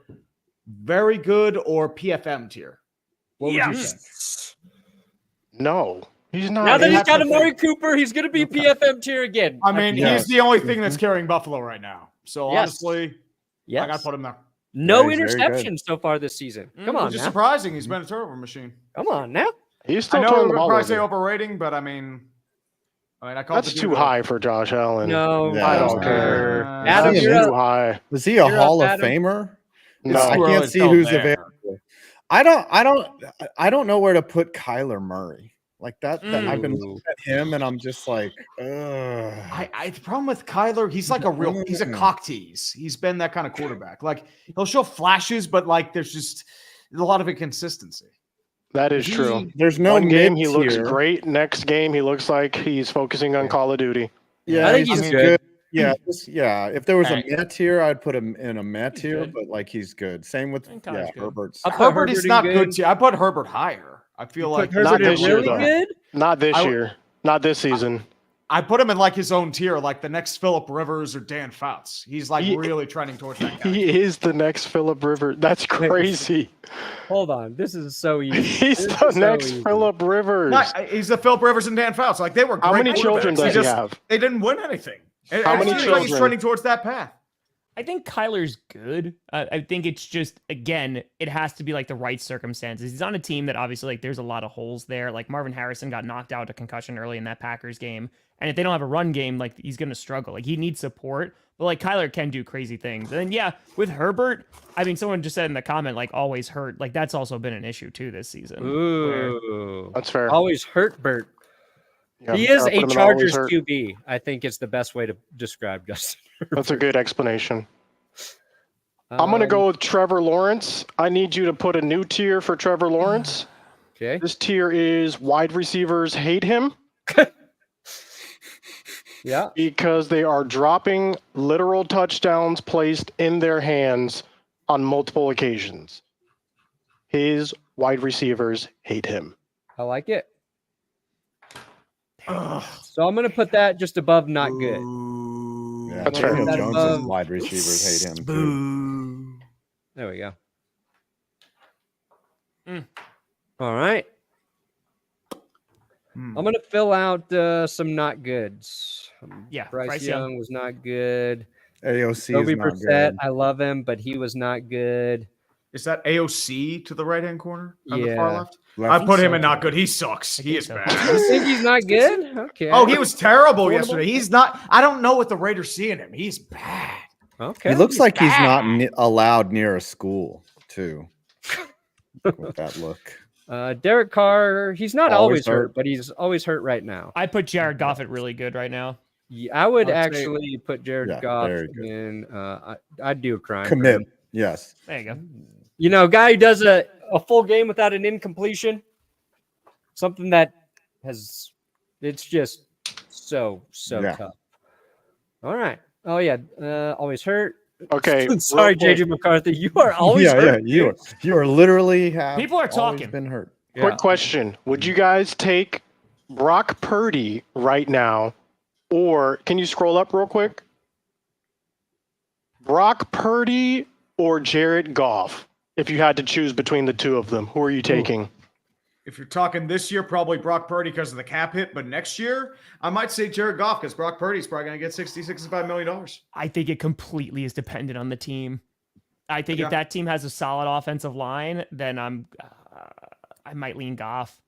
very good or PFM tier. What would you say? No, he's not. Now that he's got Amari Cooper, he's going to be PFM tier again. I mean, he's the only thing that's carrying Buffalo right now. So honestly, I got to put him there. No interceptions so far this season. Come on, which is surprising. He's been a turnover machine. Come on now. He's still I know turning we the ball probably over. say overrating, but I mean, That's too high for Josh Allen. No, I don't care. Adam, That's you're too high. Is he a Hall of Famer? No, I can't see who's available. I don't know where to put Kyler Murray. Like that I've been looking at him and I'm just like, the problem with Kyler, he's like he's a cock tease. He's been that kind of quarterback. Like, he'll show flashes, but like there's a lot of inconsistency. That is true. There's no one game he looks great. Next game he looks like he's focusing on Call of Duty. Yeah, I think he's good. Yeah, If there was a meh tier, I'd put him in a meh tier, but like he's good. Same with Herbert's. Herbert is not good tier. I put Herbert higher. I feel like not this year, though. Good? Not this year. Not this season. I put him in like his own tier, like the next Phillip Rivers or Dan Fouts. He's like really trending towards that guy. He is the next Phillip Rivers. That's crazy. Hold on. This is so easy. He's the next Phillip Rivers. He's the Phillip Rivers and Dan Fouts. Like, they were great. How many children does he have? They didn't win anything. How many children? He's trending towards that path. I think Kyler's good. I think it's just, again, it has to be like the right circumstances. He's on a team that obviously, like, there's a lot of holes there. Like, Marvin Harrison got knocked out to concussion early in that Packers game. And if they don't have a run game, like, he's going to struggle. Like, he needs support. But, like, Kyler can do crazy things. And then, yeah, with Herbert, I mean, someone just said in the comment, like, always hurt. Like, that's also been an issue, too, this season. Ooh. That's fair. Always hurt Bert. Yeah, he is a Chargers QB, I think is the best way to describe Justin Herbert. That's a good explanation. I'm going to go with Trevor Lawrence. I need you to put a new tier for Trevor Lawrence. Okay. This tier is wide receivers hate him. Yeah. Because they are dropping literal touchdowns placed in their hands on multiple occasions. his wide receivers hate him. I like it. So I'm going to put that just above not good. Yeah, That's fair. Daniel That Jones' above- wide receivers hate him too. There we go. Mm. All right. I'm going to fill out some not goods. Yeah, Bryce Young was not good. AOC Toby is not Brissett, good. I love him, but he was not good. Is that AOC to the right-hand corner on the far Yeah. left? Left. I put him so. in not good. He sucks. He is so. bad. You think he's not good? Okay. Oh, he was terrible yesterday. He's not. I don't know what the Raiders see in him. He's bad. Okay. He looks like he's not allowed near a school too. With that look. Derek Carr, he's not Always always hurt, hurt. but he's always hurt right now. I put Jared Goff at really good right now. Yeah, I would I'd say- actually put Jared Yeah, Goff very good. in. I'd do a crime. for Commit. him. Yes. There you go. You know, guy who does a full game without an incompletion, something that it's just so Yeah. tough. All right. Oh yeah. Always hurt. Okay. Sorry, real quick- JJ McCarthy. You are always hurt. Yeah. You are literally have People are always talking. been hurt. Quick question. Would you guys take Brock Purdy right now, or can you scroll up real quick? Brock Purdy or Jared Goff? If you had to choose between the two of them, who are you taking? If you're talking this year, probably Brock Purdy because of the cap hit. But next year, I might say Jared Goff because Brock Purdy's probably going to get $65 million. I think it completely is dependent on the team. I think Yeah. if that team has a solid offensive line, then I might lean Goff.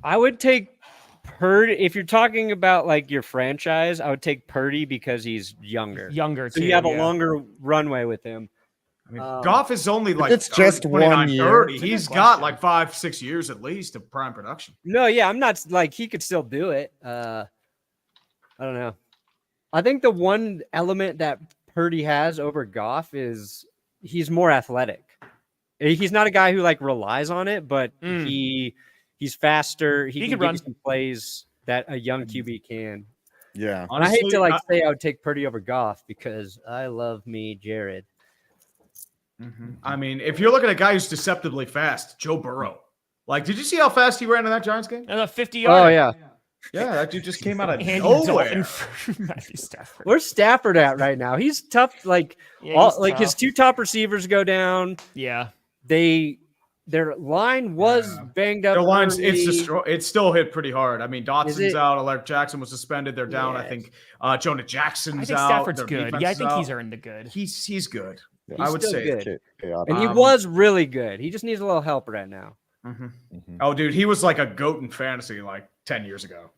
I would take Purdy if you're talking about like your franchise. I would take Purdy because he's younger. Younger So too. you have a yeah. longer runway with him. I mean, Goff is only like it's just 29, 1 year. 30. It's a good He's got question. like 5-6 years at least of prime production. No, yeah, I'm not like he could still do it. I don't know. I think the one element that Purdy has over Goff is he's more athletic. He's not a guy who like relies on it, but he's faster. He can could give run. you some plays that a young QB can. Yeah. And I hate Honestly, to like say I would take Purdy over Goff because I love me Jared. I mean, if you're looking at a guy who's deceptively fast, Joe Burrow. Like, did you see how fast he ran in that Giants game? And a 50-yard. Oh yeah. Yeah, that dude just came out of Andy nowhere. Dalton for Matthew Stafford. Where's Stafford at right now? He's tough. Like Yeah, he's like his tough. two top receivers go down. Yeah. Their line was banged up. Their lines, it's early. destroyed. It still hit pretty hard. I mean, Dotson's it? out. Alec Jackson was suspended. They're down. I Yes. think Jonah I Jackson's think out. Stafford's Their good. defense Yeah, I is think out. he's earned the good. He's good. Yeah. I would still say. good. Chaotic. And he was really good. He just needs a little help right now. Oh, dude, he was like a goat in fantasy like 10 years ago.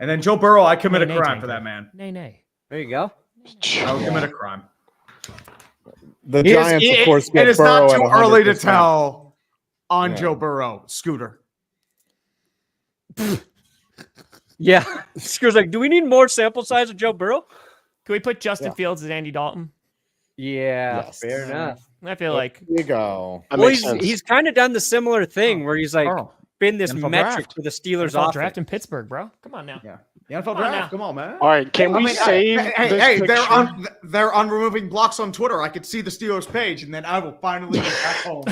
And then Joe Burrow, I commit a Nay, crime Tank. for that man. Nay. There you go. I would commit a crime. The Giants, of course, get it is Burrow not at too early to 100%. tell on Yeah. Joe Burrow. Scooter. Yeah. Screw's like, do we need more sample size of Joe Burrow? Can we put Justin Yeah. Fields as Andy Dalton? Yeah, Yes. fair enough. I feel like There you go. That Well, makes sense. he's kind of done the similar thing where he's like Carl. been this NFL metric draft. for the Steelers NFL offense. draft in Pittsburgh, bro. Come on now. Yeah. The NFL Come on draft. now. Come on, man. All right, can I we mean, save hey, this hey, picture? they're unremoving blocks on Twitter. I could see the Steelers page, and then I will finally get back home.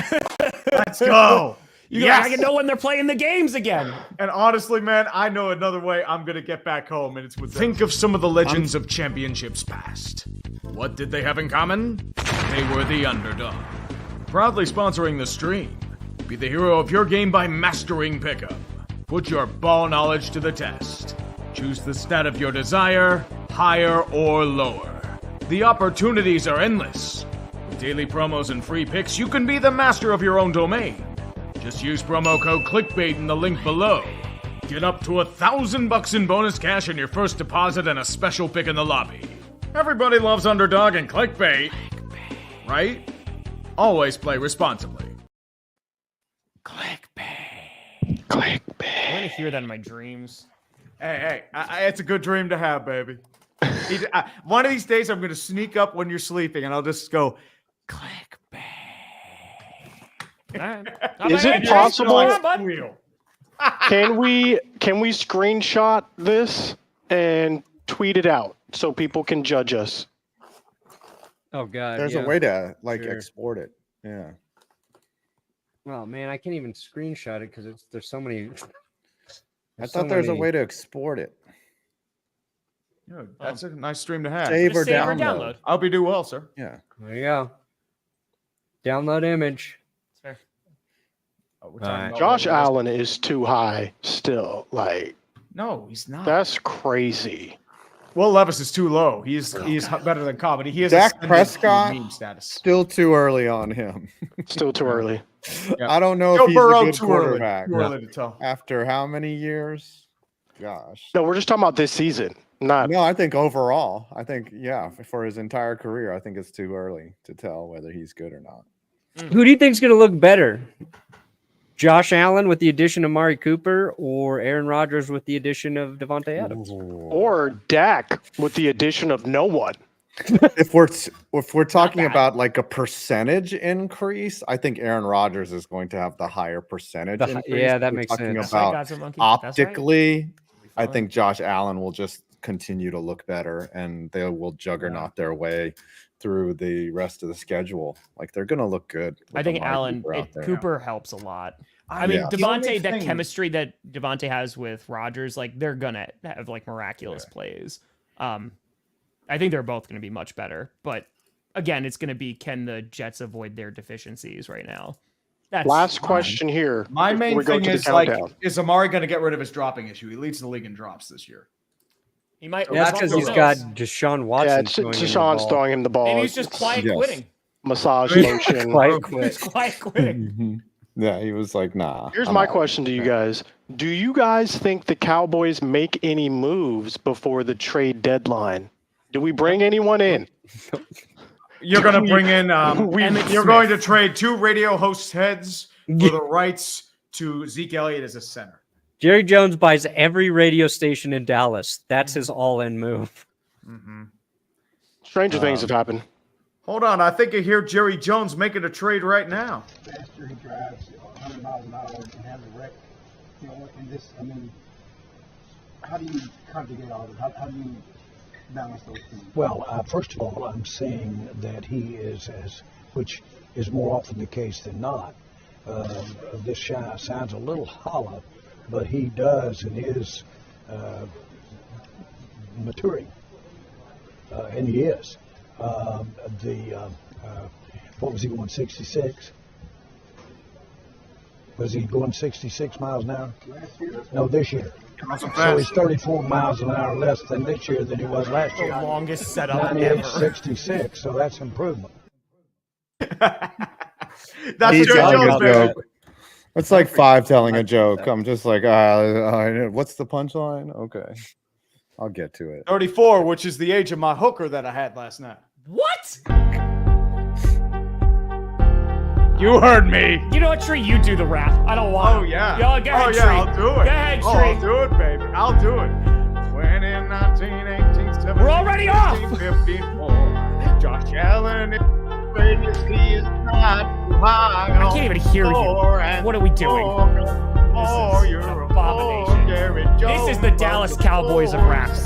Let's go. I can know when they're playing the games again. And honestly, man, I know another way I'm gonna get back home, and it's with them. Think of some of the legends of championships past. What did they have in common? They were the underdog. Proudly sponsoring the stream. Be the hero of your game by mastering pickup. Put your ball knowledge to the test. Choose the stat of your desire, higher or lower. The opportunities are endless. With daily promos and free picks, you can be the master of your own domain. Just use promo code CLICKBAIT in the link below. Get up to $1,000 in bonus cash on your first deposit and a special pick in the lobby. Everybody loves underdog and clickbait, right? Always play responsibly. I'm gonna hear that in my dreams. Hey, it's a good dream to have, baby. One of these days, I'm going to sneak up when you're sleeping, and I'll just go, clickbait. All right. Is it You're possible- right, bud. Can we screenshot this and tweet it out so people can judge us? Oh god. There's yeah. a way to like Sure. export it. Yeah. Oh man, I can't even screenshot it because there's so many. I thought there's a way to export it. Yeah, that's a nice stream to have. Save or Save or download. download. I hope you do well, sir. Yeah. There you go. Download image. Fair. Oh, we're talking about Josh what it is. Allen is too high still. Like, No, he's not. that's crazy. Will Levis is too low. He's better than comedy. He is Dak ascended to Prescott? meme status. Still too early on him. Still too early. Yeah. I don't know Joe if he's Burrow a good too early. quarterback. Too early to tell. After how many years? Gosh. No, we're just talking about this season. Not No, I think overall, for his entire career, I think it's too early to tell whether he's good or not. Who do you think's going to look better? Josh Allen with the addition of Mari Cooper, or Aaron Rodgers with the addition of Devontae Adams? or Dak with the addition of no one. If we're talking about like a percentage increase, I think Aaron Rodgers is going to have the higher percentage. Increase. Yeah, that If we're makes talking sense. About That's right, God's a monkey. That's right. optically, I Fine. think Josh Allen will just continue to look better, and they will juggernaut their way through the rest of the schedule. Like they're going to look good. I with think Amari Allen, Cooper out there. Cooper helps a lot. I mean, Yeah. The only Devontae, that thing- chemistry that Devontae has with Rodgers, like they're gonna have like miraculous plays. I think they're both gonna be much better. But again, it's gonna be, can the Jets avoid their deficiencies right now? That's Last question here. My before main we go thing to the is like, countdown. is Amari going to get rid of his dropping issue? He leads the league in drops this year. He might. That's That's because what he's it got is. Deshaun Yeah, Watson. it's throwing him the Deshaun's ball. throwing him the ball. Maybe he's just quiet Yes. quitting. Massage lotion. Quiet quit. He's quiet quitting. Mhm. Yeah, he was like, nah. Here's I'm my out. question to you guys. Do you guys think the Cowboys make any moves before the trade deadline? Do we bring anyone in? You're going to bring in. Emmitt You're Smith. going to trade 2 radio hosts' heads for the rights to Zeke Elliott as a center. Jerry Jones buys every radio station in Dallas. That's his all-in move. Stranger things have happened. Hold on, I think I hear Jerry Jones making a trade right now. Faster he drives 100 miles an hour and has a wreck. You know, and this, I mean, how do you conjugate all of it? How do you balance those things? Well, first of all, I'm saying that he is, which is more often the case than not. This sounds a little hollow, but he does and is maturing, and he is. What was he going, 66? Was he going 66 miles an hour? Last year? No, this year. So he's 34 miles an hour less than this year than he was last The year. longest setup 98, ever. 66, so that's improvement. That's He's Jerry telling Jones, a baby. joke. It's like 5 telling a joke. I'm just like, what's the punchline? Okay, I'll get to it. 34, which is the age of my hooker that I had last night. What? You heard me. You know what, Tree? You do the rap. I don't want. Oh, yeah. Yo, go ahead, oh, Tree. yeah, I'll do it. Go ahead, oh, Tree. I'll do it, baby. I'll do it. When in 1918, 17, We're already off. 54, Josh Allen is not too high. I can't even hear you. What are we doing? Oh, This is you're an abomination. This is the Dallas Cowboys of raps.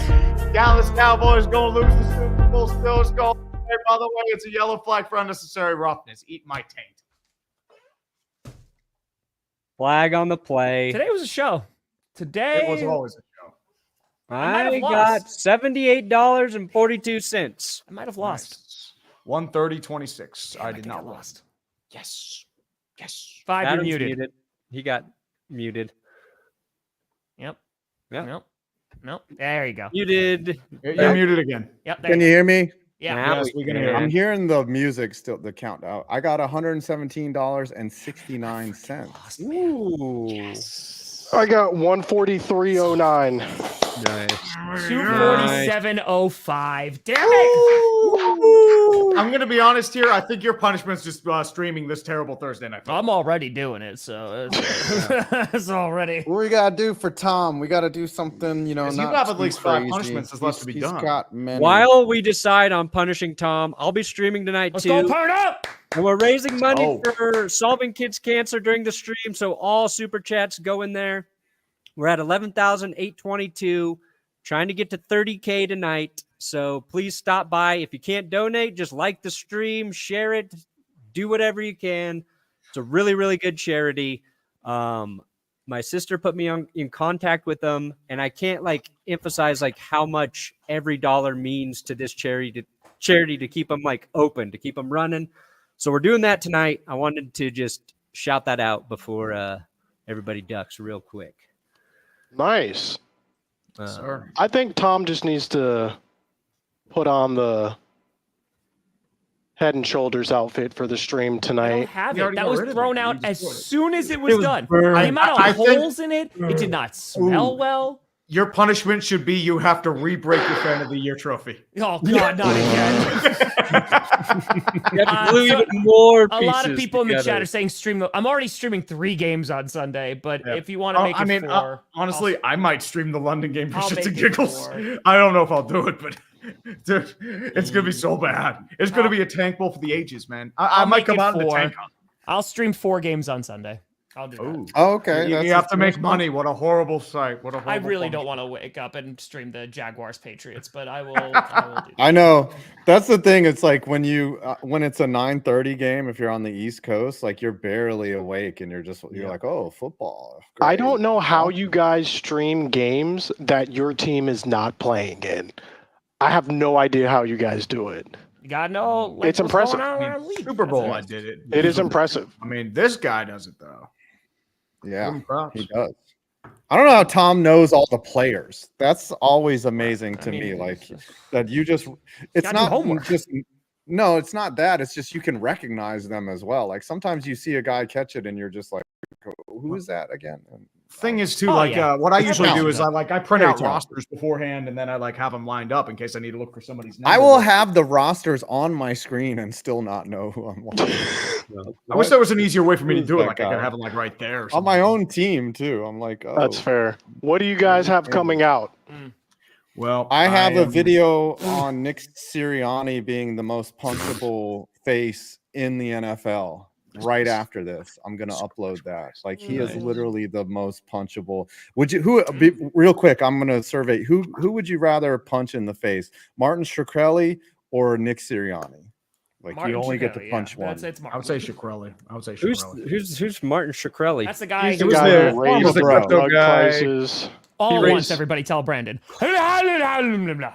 Dallas Cowboys gonna lose the Super Bowl. Still, it's going. Hey, by the way, it's a yellow flag for unnecessary roughness. Eat my taint. Flag on the play. Today was a show. Today It was always a show. might have I got lost. $78.42. I might have lost. 130-26. I did think not I win. lost. Yes. Yes. 5, you're Adam's muted. He got muted. Yep. Yep. Nope. There you go. Muted. You're muted again. Yep. There Can you you go. hear me? Yeah. Now Yes, we can hear I'm you. hearing the music still, the countdown. I got $117.69. Ooh. I got 143.09. Nice. 247.05. Damn it. I'm gonna be honest here. I think your punishment's just streaming this terrible Thursday night. I'm already doing it, so it's already. What we gotta do for Tom? We gotta do something, you know. Yes, you not have at too least 5 crazy. punishments that's left to be He's done. got many. While we decide on punishing Tom, I'll be streaming tonight Let's too. go turn up. And we're raising money Oh. for solving kids' cancer during the stream. So all super chats go in there. We're at 11,822, trying to get to 30K tonight. So please stop by. If you can't donate, just like the stream, share it, do whatever you can. It's a really, really good charity. My sister put me in contact with them, and I can't like emphasize like how much every dollar means to this charity to keep them like open, to keep them running. So we're doing that tonight. I wanted to just shout that out before everybody ducks real quick. Nice. Sir. I think Tom just needs to put on the Head and Shoulders outfit for the stream I don't tonight. have You it. already That got was rid of thrown it. You out as destroyed it. soon as it was done. burned. The amount of I think- holes in it, it did not smell well. Your punishment should be you have to re-break your Fan of the Year trophy. Oh God, not again. You have to glue So, even more a lot of pieces people in the together. chat are saying stream. I'm already streaming 3 games on Sunday, but Yeah. if you want to make it 4, honestly, I might stream the London game for I'll shits and make it giggles. 4. I don't know if I'll do it, but dude, it's gonna be so bad. It's gonna be a tank bowl for the ages, man. I I'll might make come it out in the 4. tank. I'll stream 4 games on Sunday. I'll do that. Ooh. Oh, okay. You that's have to make that's money. What a horrible sight. What a horrible I really don't punishment. want to wake up and stream the Jaguars Patriots, but I will do that. I know. That's the thing. It's like when it's a 9:30 game, if you're on the East Coast, like you're barely awake and you're like, oh, football. I great." don't know how you guys stream games that your team is not playing in. I have no idea how you guys do it. You gotta know. Like, It's what's impressive. going on I around the mean, league. Super Bowl, I That's did it. It is impressive. I mean, this guy does it though. Give Yeah, him props. he does. I don't know how Tom knows all the players. That's always amazing to me. Like that you just it's gotta do not homework. just no, it's not that. It's just you can recognize them as well. Like sometimes you see a guy catch it and you're just like, who is that again? And, Thing is too, Oh, like yeah. what I usually do talented. is I print Very out talented. rosters beforehand and then I like have them lined up in case I need to look for somebody's name. I will have the rosters on my screen and still not know who I'm watching. I wish there was an easier way for me to Who's do it. that Like I guy? could have them like right there. or On my something. own team too. I'm like, oh. That's fair. What do you guys have coming out? Well, I have a am- video on Nick Sirianni being the most punchable face in the NFL. Right after this, I'm gonna upload that. Like he is Nice. literally the most punchable. Would you real quick? I'm gonna survey who would you rather punch in the face, Martin Shkreli or Nick Sirianni? Like Martin you only get to Shkreli, punch yeah. one. It's I Martin. would say Shkreli. I would say Who's Shkreli. Martin Shkreli? That's the guy He who was Guy the- who raised was the bro. crypto drug guy. prices. all he at raised- once. Everybody tell Brandon.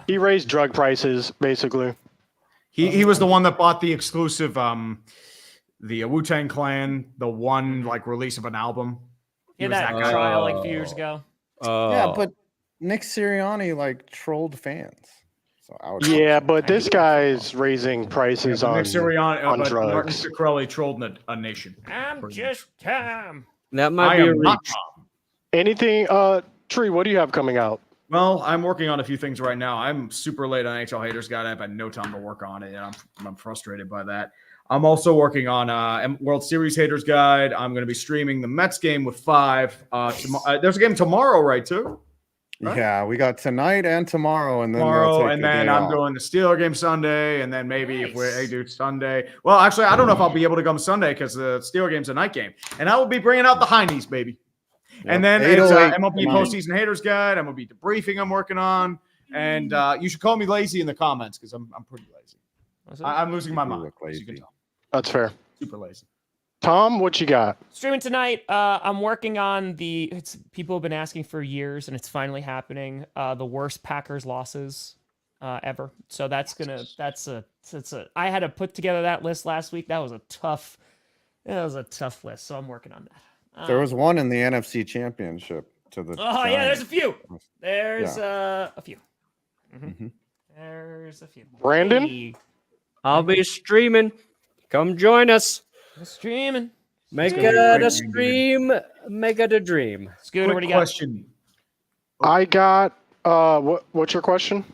He raised drug prices, basically. He was the one that bought the exclusive the Wu-Tang Clan, the one like release of an album. He Yeah, was that guy. trial like a few years ago. Yeah, but Nick Sirianni like trolled fans. So I would Yeah, punch him. but this guy's raising prices Yeah, on. Nick Sirianni, on but Martin drugs. Shkreli trolled a nation. I'm Pretty just Tom. That might I be a am not reach. Tom. Anything, Tree, what do you have coming out? Well, I'm working on a few things right now. I'm super late on NHL Haters Guide. I've had no time to work on it, and I'm frustrated by that. I'm also working on World Series Haters Guide. I'm going to be streaming the Mets game with 5. There's a game tomorrow, right, too? Right? Yeah, we got tonight and tomorrow, and then they'll Tomorrow, take and the then day I'm off. doing the Steeler game Sunday, and then maybe if Nice. we do Sunday. Well, actually, I don't know if I'll be able to come Sunday because the Steeler game's a night game, and I will be bringing out the Heinies, baby. And then it's 808 MLB tonight. postseason haters guide. MLB debriefing I'm working on, and you should call me lazy in the comments because I'm pretty lazy. I'm losing my You mind. look As you can lazy. tell, That's fair. super lazy. Tom, what you got? Streaming tonight. I'm working on people have been asking for years, and it's finally happening. The worst Packers losses ever. So that's a. I had to put together that list last week. That was a tough list. So I'm working on that. There was one in the NFC Championship to the. Oh yeah, there's a Giants. few. There's a few. Mhm. There's a few. Brandon? Hey, I'll be streaming. Come join us. I'm streaming. Make gonna be it a a great stream. Make it a dream. Scooter, what do Quick you got? question. I got, what's your question?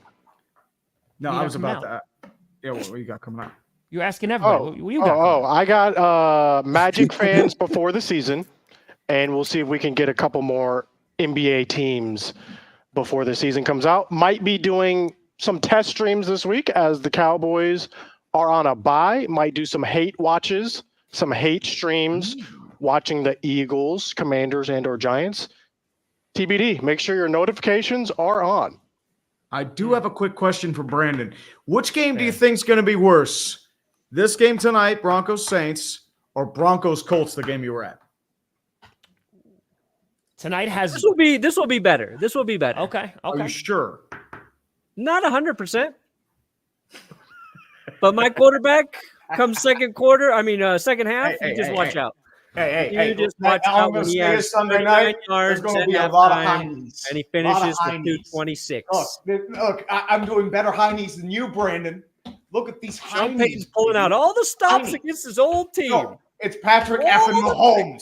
No, You I have was come about out. that. Yeah, what you got coming out? You're asking everybody. What you got? I got Magic fans before the season, and we'll see if we can get a couple more NBA teams before the season comes out. Might be doing some test streams this week as the Cowboys are on a bye. Might do some hate watches, some hate streams, watching the Eagles, Commanders, and/or Giants. TBD. Make sure your notifications are on. I do have a quick question for Brandon. Which game do you think is going to be worse? This game tonight, Broncos Saints, or Broncos Colts, the game you were at? Tonight has This will be better. This will be better. okay. Are you sure? Not 100%. But my quarterback comes second half, you just watch out. Hey, just watch out when he has Sunday night. yards There's going to at be a lot of halftime, high knees. and he finishes with 226. Look, I'm doing better high knees than you, Brandon. Look at these high Sean Payton's knees. pulling out all the stops High against his old team. No, it's Patrick effing Mahomes.